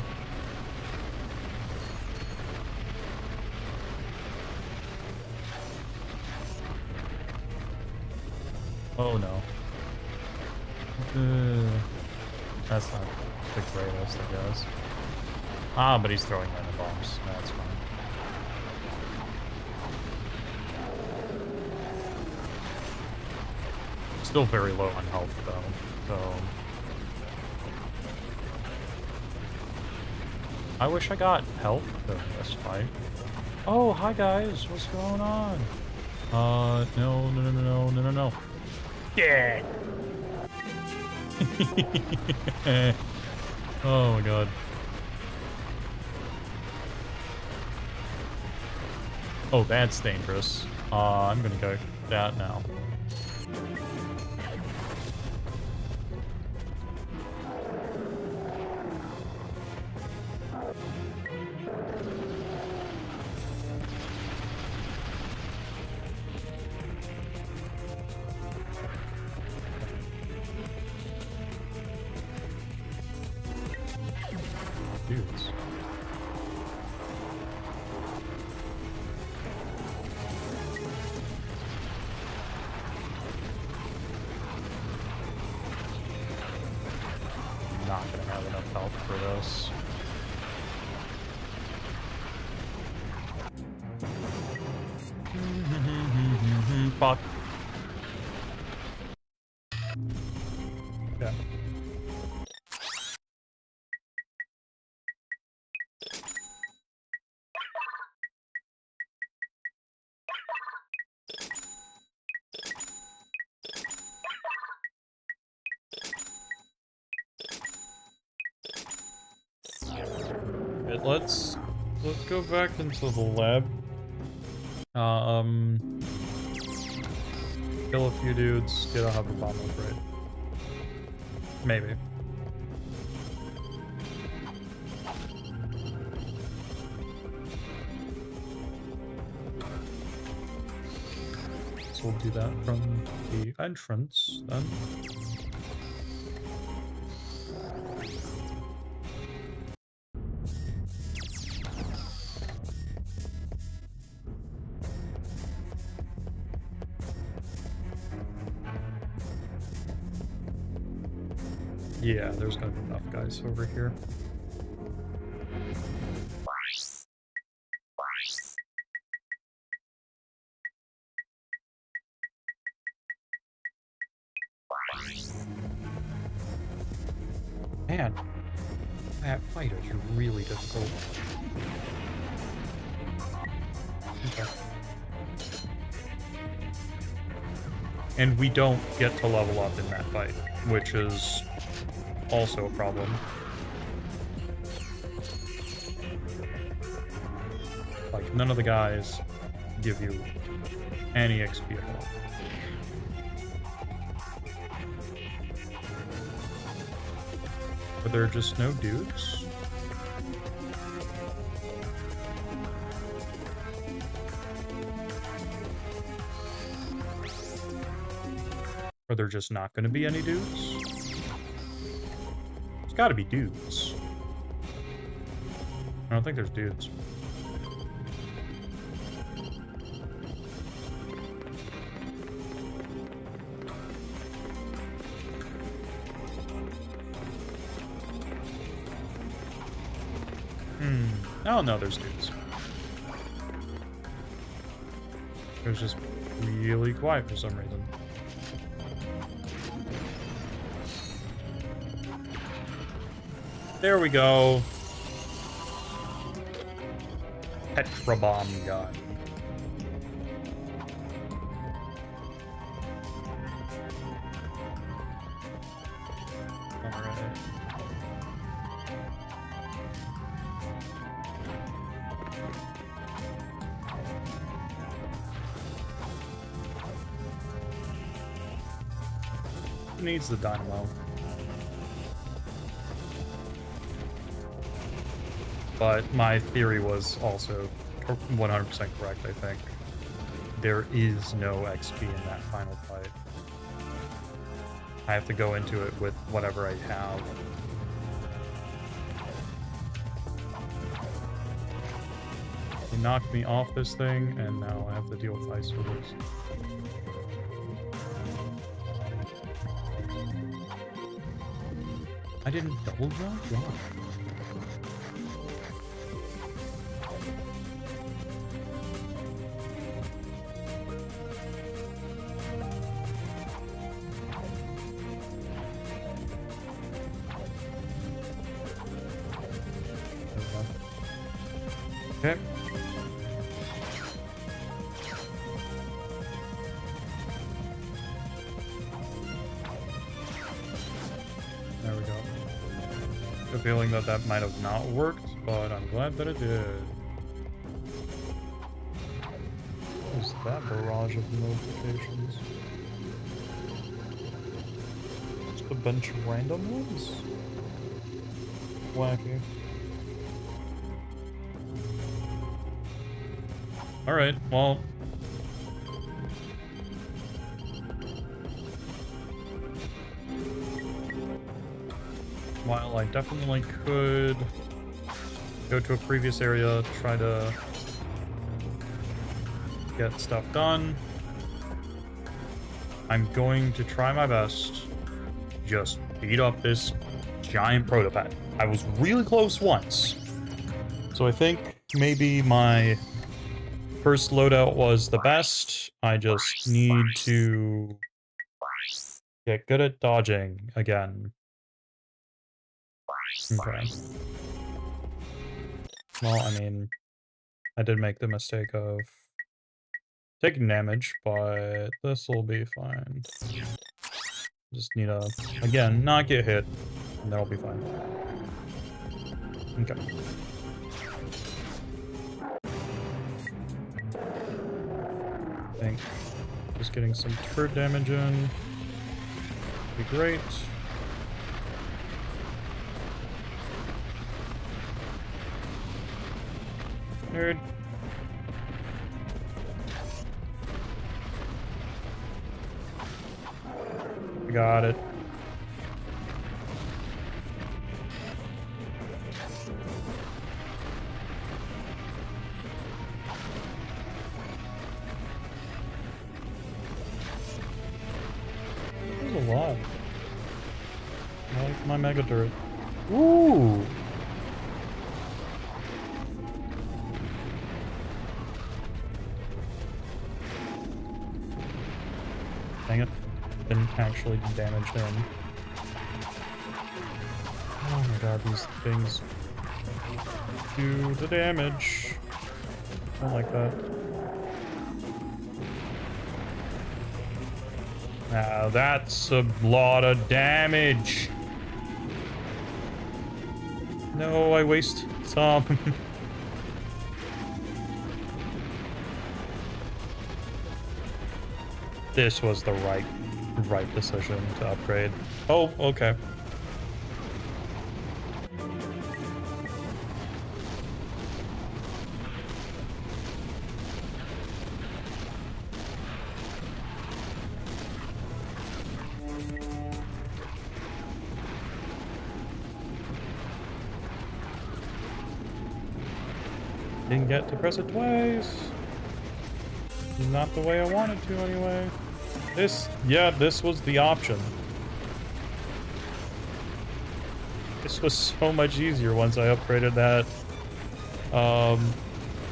Speaker 1: Oh no. That's not the greatest, I guess. Ah, but he's throwing random bombs. That's fine. Still very low on health, though, so... I wish I got help during this fight. Oh, hi guys, what's going on? No. Yeah! Oh my god. Oh, that's dangerous. I'm gonna go that now. Dudes. Not gonna have enough health for this. Fuck. Yeah. Let's go back into the lab. Kill a few dudes, get a hover bomb upgrade. Maybe. So we'll do that from the entrance then. Yeah, there's gonna be enough guys over here. Man, that fight is really difficult. Okay. And we don't get to level up in that fight, which is also a problem. Like, none of the guys give you any XP at all. Are there just no dudes? Are there just not going to be any dudes? There's got to be dudes. I don't think there's dudes. Oh, no, there's dudes. It was just really quiet for some reason. There we go. Petrobomb gun. Alright. Who needs the dynamo? But my theory was also 100% correct, I think. There is no XP in that final fight. I have to go into it with whatever I have. He knocked me off this thing, and now I have to deal with ice swords. I didn't double jump? Why? Okay. There we go. A feeling that that might have not worked, but I'm glad that it did. What is that barrage of notifications? Just a bunch of random ones? Wacky. Alright, well. While I definitely could go to a previous area, try to get stuff done, I'm going to try my best. Just beat up this giant protopet. I was really close once. So I think maybe my first loadout was the best. I just need to get good at dodging again. Okay. Well, I mean, I did make the mistake of taking damage, but this will be fine. Just need to, again, not get hit, and that'll be fine. Okay. I think just getting some turret damage in would be great. Nerd. Got it. There's a lot. I like my mega turret. Ooh! Dang it. Didn't actually damage him. Oh my god, these things do the damage. I don't like that. Now that's a lot of damage. No, I waste some. This was the right decision to upgrade. Oh, okay. Didn't get to press it twice. Not the way I wanted to anyway. This was the option. This was so much easier once I upgraded that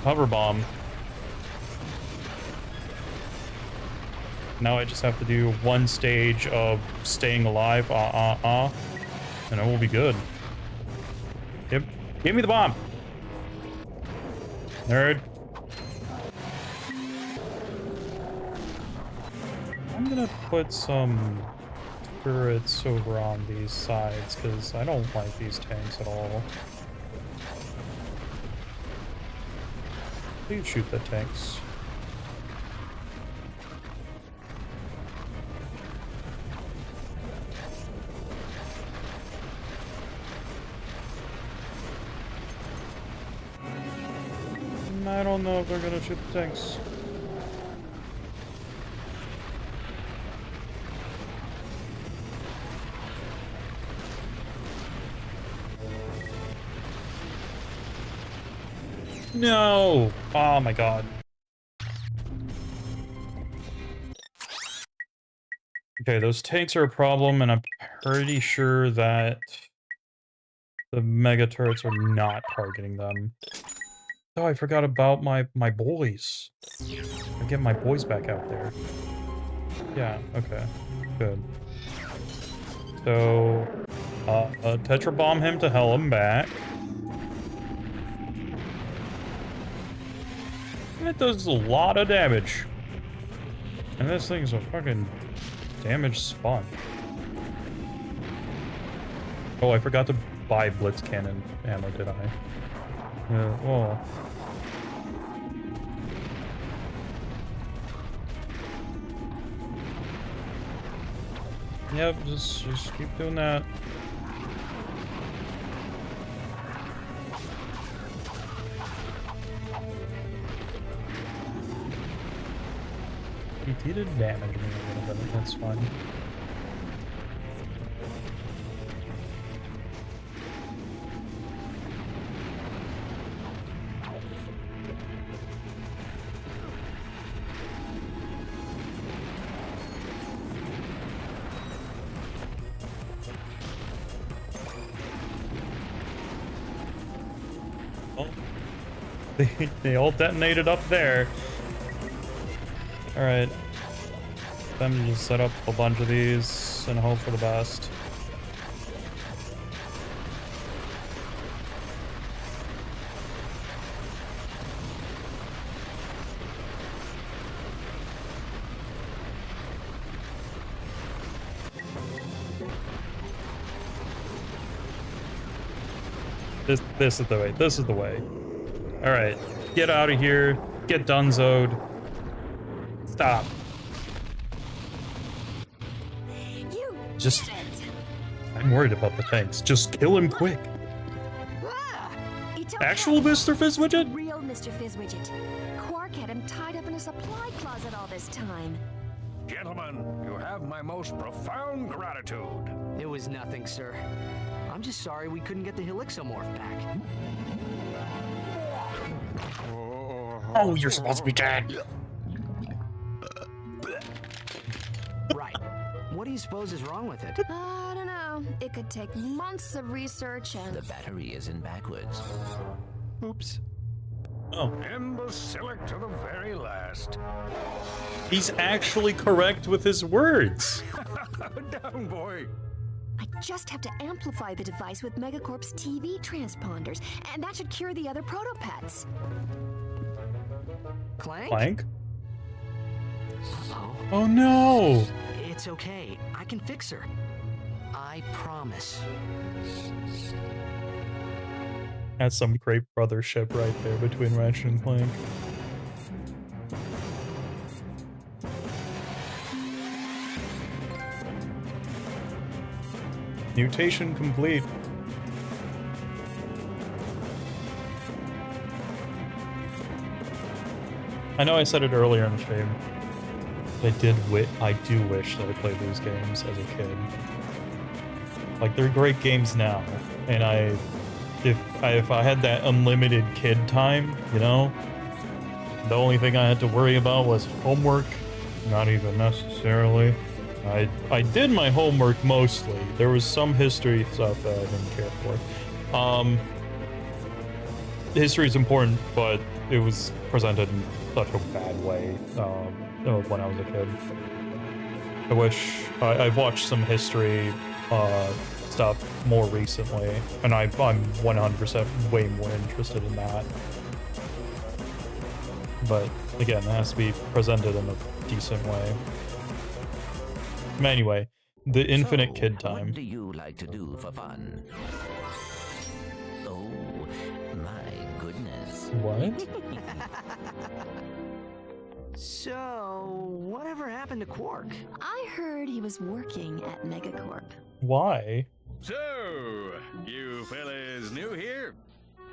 Speaker 1: hover bomb. Now I just have to do one stage of staying alive, and it will be good. Give me the bomb! Nerd. I'm gonna put some turrets over on these sides, because I don't like these tanks at all. Please shoot the tanks. I don't know if they're gonna shoot the tanks. No! Oh my god. Okay, those tanks are a problem, and I'm pretty sure that the mega turrets are not targeting them. Oh, I forgot about my boys. I'll get my boys back out there. Yeah, okay. Good. So, Tetra Bomb him to hell him back. That does a lot of damage. And this thing's a fucking damage sponge. Oh, I forgot to buy Blitz Cannon ammo, did I? Yeah, well. Yep, just keep doing that. He did damage me a little bit, that's fine. They all detonated up there. Alright. Them just set up a bunch of these and hope for the best. This is the way. This is the way. Alright, get out of here. Get donezoed. Stop. Just... I'm worried about the tanks. Just kill him quick. Actual Mr. Fizzwidget?
Speaker 4: Real Mr. Fizzwidget. Quark had him tied up in a supply closet all this time.
Speaker 6: Gentlemen, you have my most profound gratitude.
Speaker 5: It was nothing, sir. I'm just sorry we couldn't get the Helixomorph back.
Speaker 1: Oh, you're supposed to be dead.
Speaker 5: Right. What do you suppose is wrong with it?
Speaker 4: I don't know. It could take months of research and...
Speaker 3: The battery is in backwards.
Speaker 1: Oops. Oh.
Speaker 6: Imbecilic to the very last.
Speaker 1: He's actually correct with his words.
Speaker 6: Down, boy.
Speaker 4: I just have to amplify the device with Megacorp's TV transponders, and that should cure the other protopets.
Speaker 5: Clank?
Speaker 1: Clank?
Speaker 5: Uh-oh.
Speaker 1: Oh no!
Speaker 5: It's okay. I can fix her. I promise.
Speaker 1: That's some great brothership right there between Ratchet and Clank. Mutation complete. I know I said it earlier in the stream. I do wish that I played these games as a kid. Like, they're great games now, and I if I had that unlimited kid time, you know, the only thing I had to worry about was homework. Not even necessarily. I did my homework mostly. There was some history stuff that I didn't care for. History is important, but it was presented in such a bad way when I was a kid. I wish I've watched some history stuff more recently, and I'm 100% way more interested in that. But again, it has to be presented in a decent way. Anyway, the infinite kid time.
Speaker 3: What do you like to do for fun? Oh, my goodness.
Speaker 1: What?
Speaker 5: So, whatever happened to Quark?
Speaker 4: I heard he was working at Megacorp.
Speaker 1: Why?
Speaker 6: So, you fellas new here?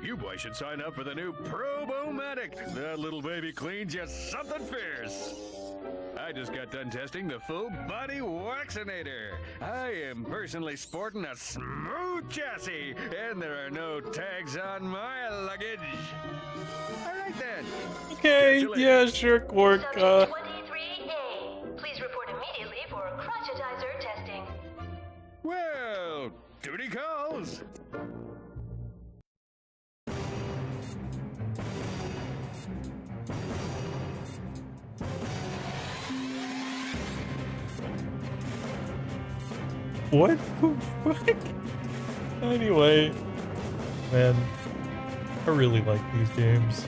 Speaker 6: You boys should sign up for the new Probomatic. That little baby cleans you something fierce. I just got done testing the full body waxinator. I am personally sporting a smooth chassis, and there are no tags on my luggage. All right then.
Speaker 1: Okay,
Speaker 6: Catch you
Speaker 1: yeah,
Speaker 6: later.
Speaker 1: sure, Quark.
Speaker 2: Subject 23A. Please report immediately for crotchetizer testing.
Speaker 6: Well, duty calls.
Speaker 1: What the fuck? Anyway, man, I really like these games.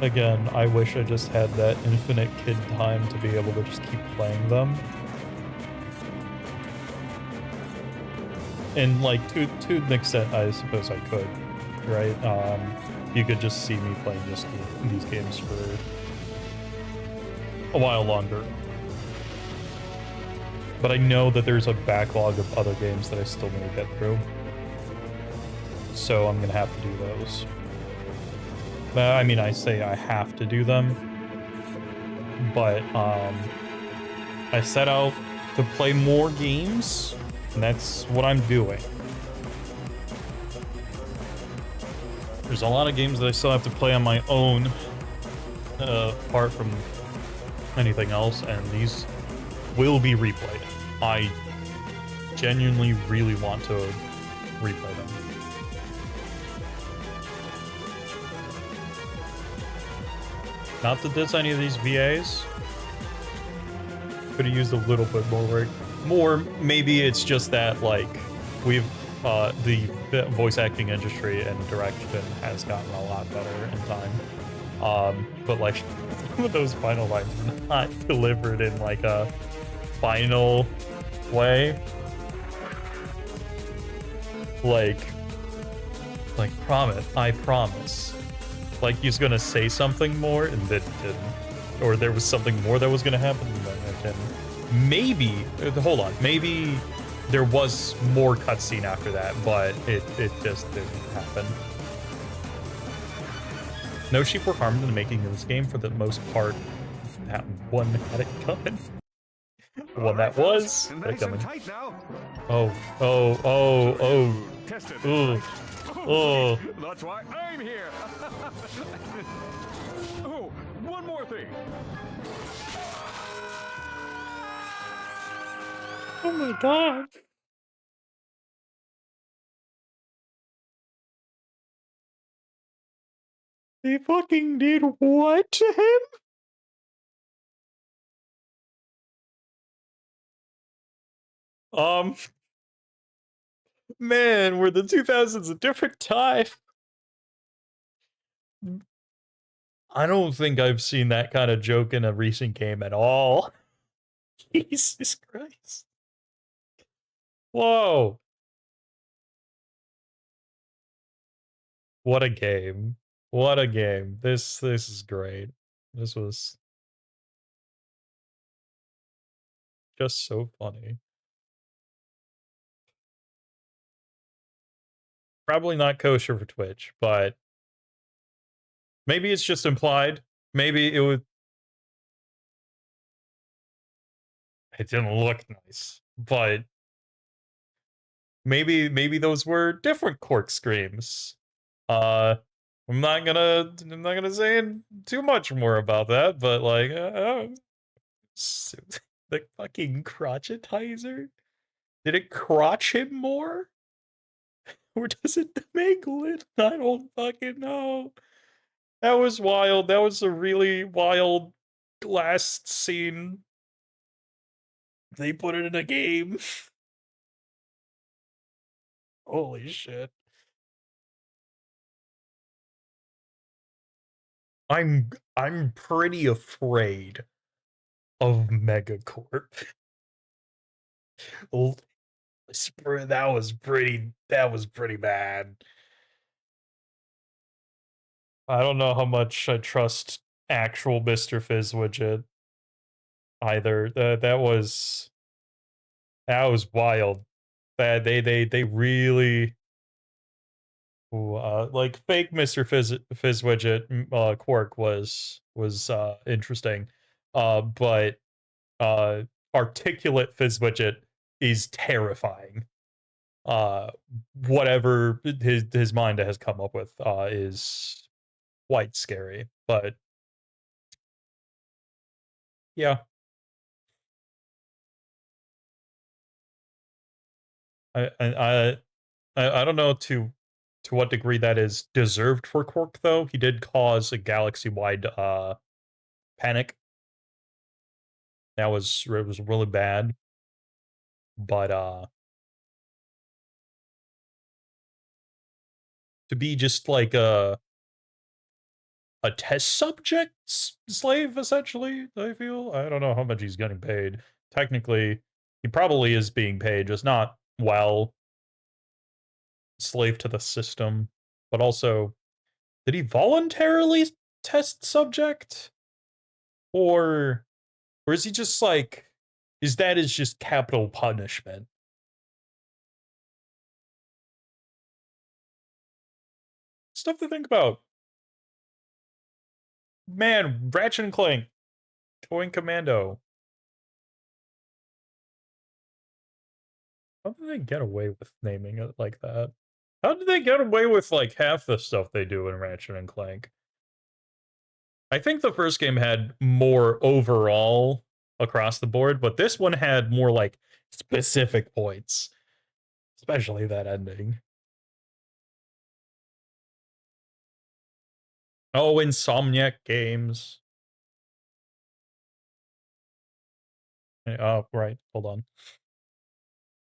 Speaker 1: Again, I wish I just had that infinite kid time to be able to just keep playing them. And like to an extent, I suppose I could, right? You could just see me playing these games for a while longer. But I know that there's a backlog of other games that I still need to get through. So I'm gonna have to do those. I mean, I say I have to do them, but I set out to play more games, and that's what I'm doing. There's a lot of games that I still have to play on my own, apart from anything else, and these will be replayed. I genuinely really want to replay them. Not that there's any of these VAs. Could have used a little bit more work. Maybe it's just that, like, we've, the voice acting industry and direction has gotten a lot better in time. But, like, some of those final lines are not delivered in, like, a final way. Like, promise, I promise. Like he's gonna say something more and then didn't. Or there was something more that was gonna happen and then it didn't. Maybe, hold on, maybe there was more cutscene after that, but it just didn't happen. No sheep were harmed in the making of this game for the most part. That one had it coming. The one that was
Speaker 6: Nice
Speaker 1: coming.
Speaker 6: and tight now.
Speaker 1: Oh.
Speaker 6: Test it.
Speaker 1: Ooh. Oh.
Speaker 6: That's why I'm here. Oh, one more thing.
Speaker 1: Oh my god. They fucking did what to him? Man, were the 2000s a different time? I don't think I've seen that kind of joke in a recent game at all. Jesus Christ. Whoa. What a game. What a game. This is great. This was just so funny. Probably not kosher for Twitch, but maybe it's just implied. Maybe it would. It didn't look nice, but maybe those were different Quark screams. I'm not gonna say too much more about that, but like, the fucking crotchetizer. Did it crotch him more? Or does it mangle it? I don't fucking know. That was wild. That was a really wild last scene. They put it in a game. Holy shit. I'm pretty afraid of Megacorp. That was pretty bad. I don't know how much I trust actual Mr. Fizzwidget either. That was wild. That they really like fake Mr. Fizzwidget Quark was interesting. But articulate Fizzwidget is terrifying. Whatever his mind has come up with is quite scary, but yeah. I don't know to what degree that is deserved for Quark, though. He did cause a galaxy-wide panic. It was really bad. But to be just like a test subject slave, essentially, I feel. I don't know how much he's getting paid. Technically, he probably is being paid, just not well. Slave to the system. But also, did he voluntarily test subject? Or is he just like, is just capital punishment? Stuff to think about. Man, Ratchet and Clank. Going Commando. How did they get away with naming it like that? How did they get away with like half the stuff they do in Ratchet and Clank? I think the first game had more overall across the board, but this one had more like specific points. Especially that ending. Oh, Insomniac Games. Oh, right. Hold on.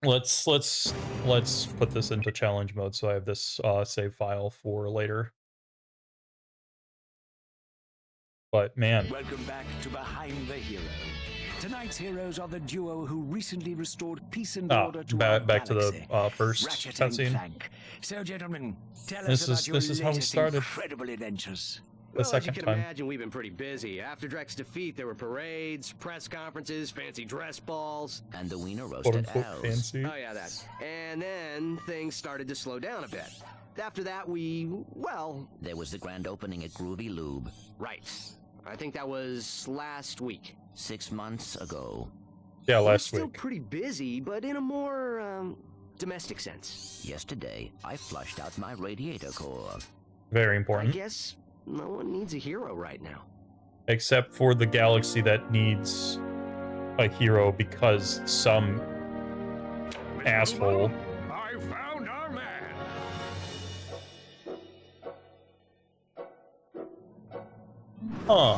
Speaker 1: Let's put this into challenge mode so I have this save file for later. But man,
Speaker 7: Welcome back to Behind the Hero. Tonight's heroes are the duo who recently restored peace and order to our
Speaker 1: back to
Speaker 7: galaxy.
Speaker 1: the first
Speaker 7: Ratchet and
Speaker 1: cutscene.
Speaker 7: Clank. So, gentlemen, tell
Speaker 1: This
Speaker 7: us about your
Speaker 1: is how we
Speaker 7: latest
Speaker 1: started.
Speaker 7: incredible adventures.
Speaker 1: The
Speaker 8: Well, as you
Speaker 1: second
Speaker 8: can
Speaker 1: time.
Speaker 8: imagine, we've been pretty busy. After Drek's defeat, there were parades, press conferences, fancy dress balls.
Speaker 3: And the wiener roast
Speaker 1: Quote
Speaker 3: at
Speaker 1: unquote
Speaker 3: Al's.
Speaker 1: fancy.
Speaker 8: Oh yeah, that. And then things started to slow down a bit. After that, well,
Speaker 3: There was the grand opening at Groovy Lube
Speaker 8: right. I think that was last week.
Speaker 3: 6 months ago.
Speaker 1: Yeah,
Speaker 8: We're
Speaker 1: last
Speaker 8: still
Speaker 1: week.
Speaker 8: pretty busy, but in a more, domestic sense.
Speaker 3: Yesterday, I flushed out my radiator core.
Speaker 1: Very
Speaker 8: I
Speaker 1: important.
Speaker 8: guess no one needs a hero right now.
Speaker 1: Except for the galaxy that needs a hero because some asshole.
Speaker 6: I found our man.
Speaker 1: Huh.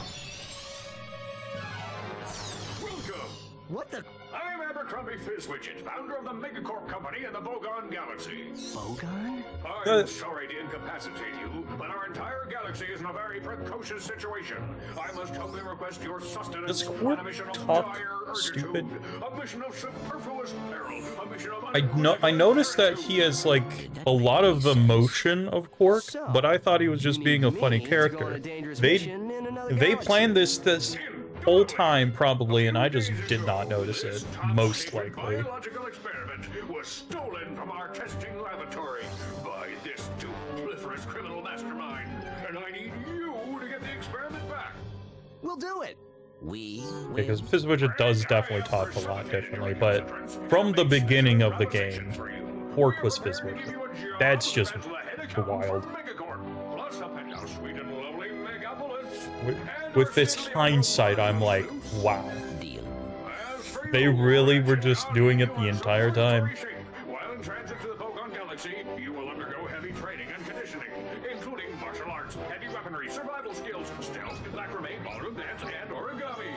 Speaker 6: Welcome.
Speaker 8: What the?
Speaker 6: I'm Abercrombie Fizzwidget, founder of the Megacorp Company and the Bogon Galaxy.
Speaker 8: Bogon?
Speaker 6: I'm sorry to incapacitate you, but our entire galaxy is in a very precocious situation. I must humbly request your sustenance
Speaker 1: Does
Speaker 6: on
Speaker 1: Quark
Speaker 6: a mission of
Speaker 1: talk
Speaker 6: dire
Speaker 1: stupid?
Speaker 6: urgitude, a mission of superfluous peril, a mission of
Speaker 1: I noticed that he has like a lot of the motion of Quark, but I thought he was just
Speaker 8: You
Speaker 1: being a
Speaker 8: need
Speaker 1: funny
Speaker 8: me to go on
Speaker 1: character.
Speaker 8: a dangerous
Speaker 1: They
Speaker 8: mission in another
Speaker 1: they
Speaker 8: galaxy.
Speaker 1: planned this whole time probably, and I just did not notice it. Most likely.
Speaker 6: Biological experiment was stolen from our testing laboratory by this dupliferous criminal mastermind, and I need you to get the experiment back.
Speaker 8: We'll do it.
Speaker 3: We
Speaker 1: Because Fizzwidget does definitely talk a lot differently, but from the beginning of the game, Quark was Fizzwood. That's just wild. With this hindsight, I'm like, wow. They really were just doing it the entire time.
Speaker 6: While in transit to the Pokon Galaxy, you will undergo heavy training and conditioning, including martial arts, heavy weaponry, survival skills, stealth, macrame, ballroom dance, and origami.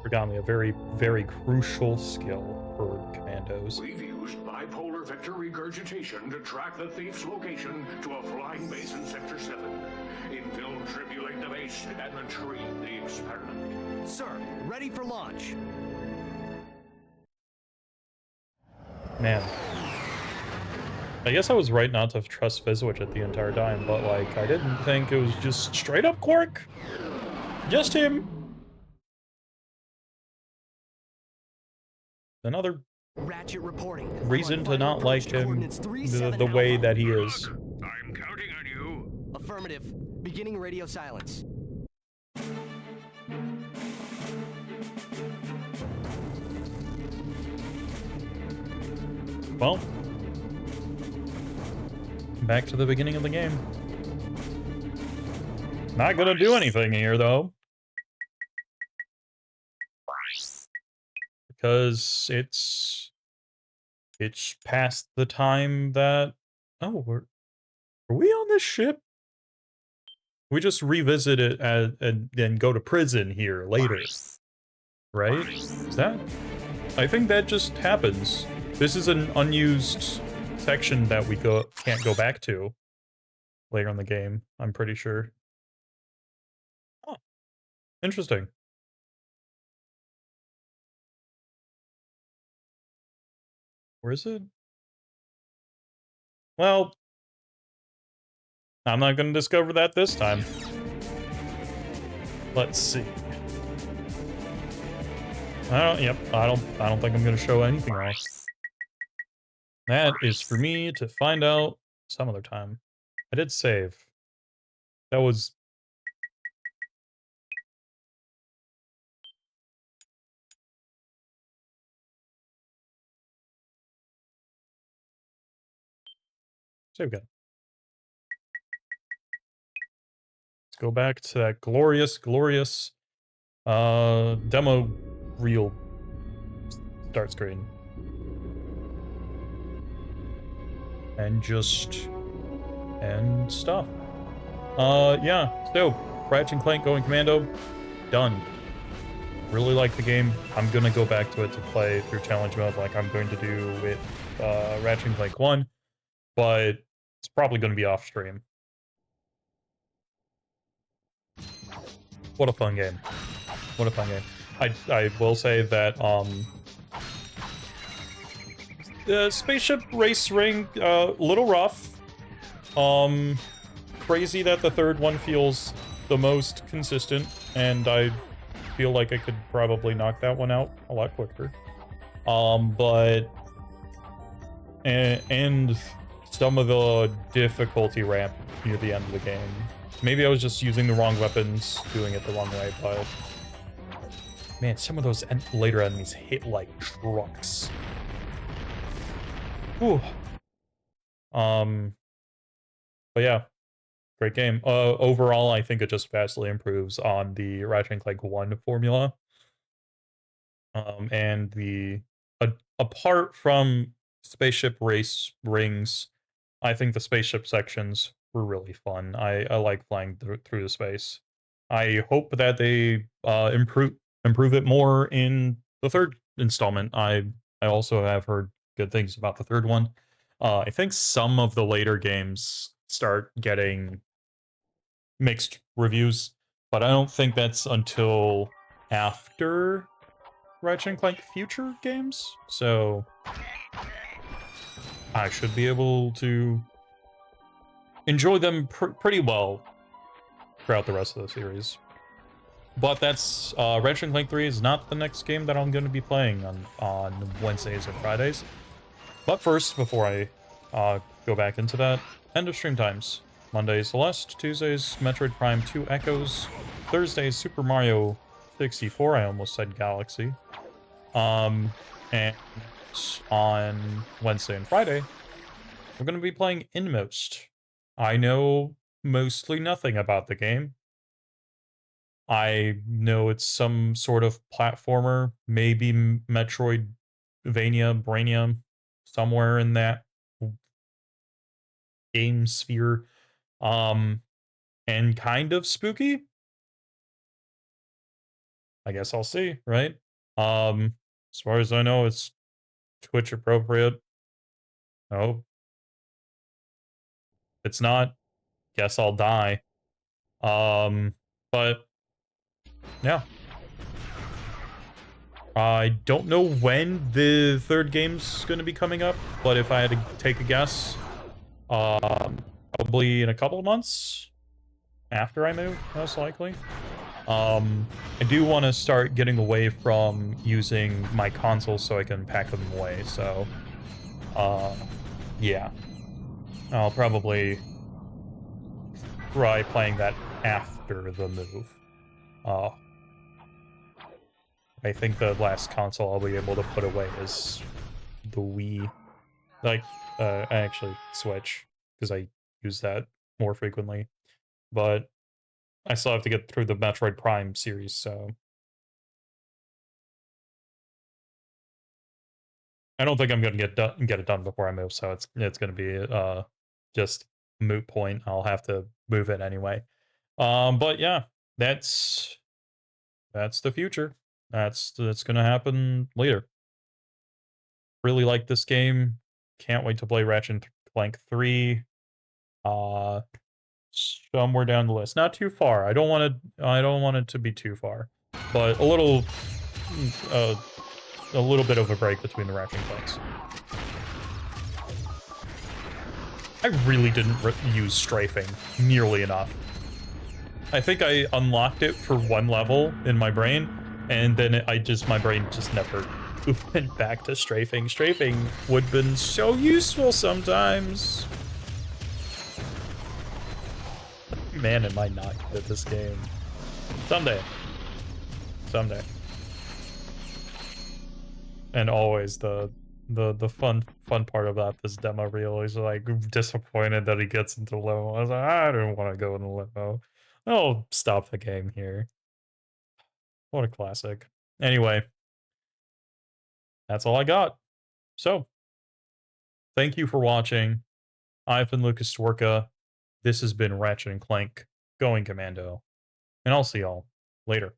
Speaker 1: Origami, a very, very crucial skill for commandos.
Speaker 6: We've used bipolar vector regurgitation to track the thief's location to a flying base in Sector 7. Intel tribulate the base and retrieve the experiment.
Speaker 8: Sir, ready for launch.
Speaker 1: Man. I guess I was right not to trust Fizzwitch the entire time, but, like, I didn't think it was just straight up Quark. Just him. Another
Speaker 5: Ratchet reporting.
Speaker 1: reason to not like him the way that he is.
Speaker 6: I'm counting on you.
Speaker 5: Affirmative. Beginning radio silence.
Speaker 1: Well, back to the beginning of the game. Not gonna do anything here, though. Because it's past the time that... Oh, are we on this ship? We just revisit it and then go to prison here later. Right? Is that... I think that just happens. This is an unused section that we can't go back to later in the game, I'm pretty sure. Oh, interesting. Where is it? Well, I'm not going to discover that this time. Let's see. I don't think I'm going to show anything else. That is for me to find out some other time. I did save. That was... Save again. Let's go back to that glorious demo reel start screen. And just end stuff. Yeah, so Ratchet Clank going Commando, done. Really like the game. I'm gonna go back to it to play through challenge mode like I'm going to do with Ratchet Clank 1, but it's probably gonna be off stream. What a fun game. What a fun game. I will say that the spaceship race ring, little rough. Crazy that the third one feels the most consistent, and I feel like I could probably knock that one out a lot quicker. But and some of the difficulty ramp near the end of the game. Maybe I was just using the wrong weapons, doing it the wrong way, but man, some of those later enemies hit like trucks. Whew. But yeah, great game. Overall, I think it just vastly improves on the Ratchet & Clank 1 formula. And apart from spaceship race rings, I think the spaceship sections were really fun. I like flying through the space. I hope that they improve it more in the third installment. I also have heard good things about the third one. I think some of the later games start getting mixed reviews, but I don't think that's until after Ratchet & Clank future games, so I should be able to enjoy them pretty well throughout the rest of the series. But that's Ratchet & Clank 3 is not the next game that I'm going to be playing on Wednesdays or Fridays. But first, before I go back into that, end of stream times. Monday, Celeste. Tuesdays, Metroid Prime 2 Echoes. Thursdays, Super Mario 64. I almost said Galaxy. And on Wednesday and Friday, we're going to be playing Inmost. I know mostly nothing about the game. I know it's some sort of platformer, maybe Metroidvania, Brainia, somewhere in that game sphere. And kind of spooky. I guess I'll see, right? As far as I know, it's Twitch appropriate. Oh, it's not. Guess I'll die. But yeah. I don't know when the third game's going to be coming up, but if I had to take a guess, probably in a couple of months after I move, most likely. I do want to start getting away from using my console so I can pack them away, so, yeah. I'll probably try playing that after the move. I think the last console I'll be able to put away is the Wii. Like, actually, Switch, because I use that more frequently. But I still have to get through the Metroid Prime series, so I don't think I'm gonna get it done before I move. So it's gonna be just moot point. I'll have to move it anyway. But yeah, that's the future. That's gonna happen later. Really like this game. Can't wait to play Ratchet Clank 3. Somewhere down the list. Not too far. I don't want it to be too far. But a little bit of a break between the Ratchet Clanks. I really didn't use strafing nearly enough. I think I unlocked it for one level in my brain, and then my brain just never went back to strafing. Strafing would have been so useful sometimes. Man, am I not good at this game. Someday. And always the fun part about this demo reel is like disappointed that he gets into limo. I was like, I don't want to go in the limo. I'll stop the game here. What a classic. Anyway, that's all I got. So, thank you for watching. I've been Lucas Dworka. This has been Ratchet and Clank Going Commando. And I'll see y'all later.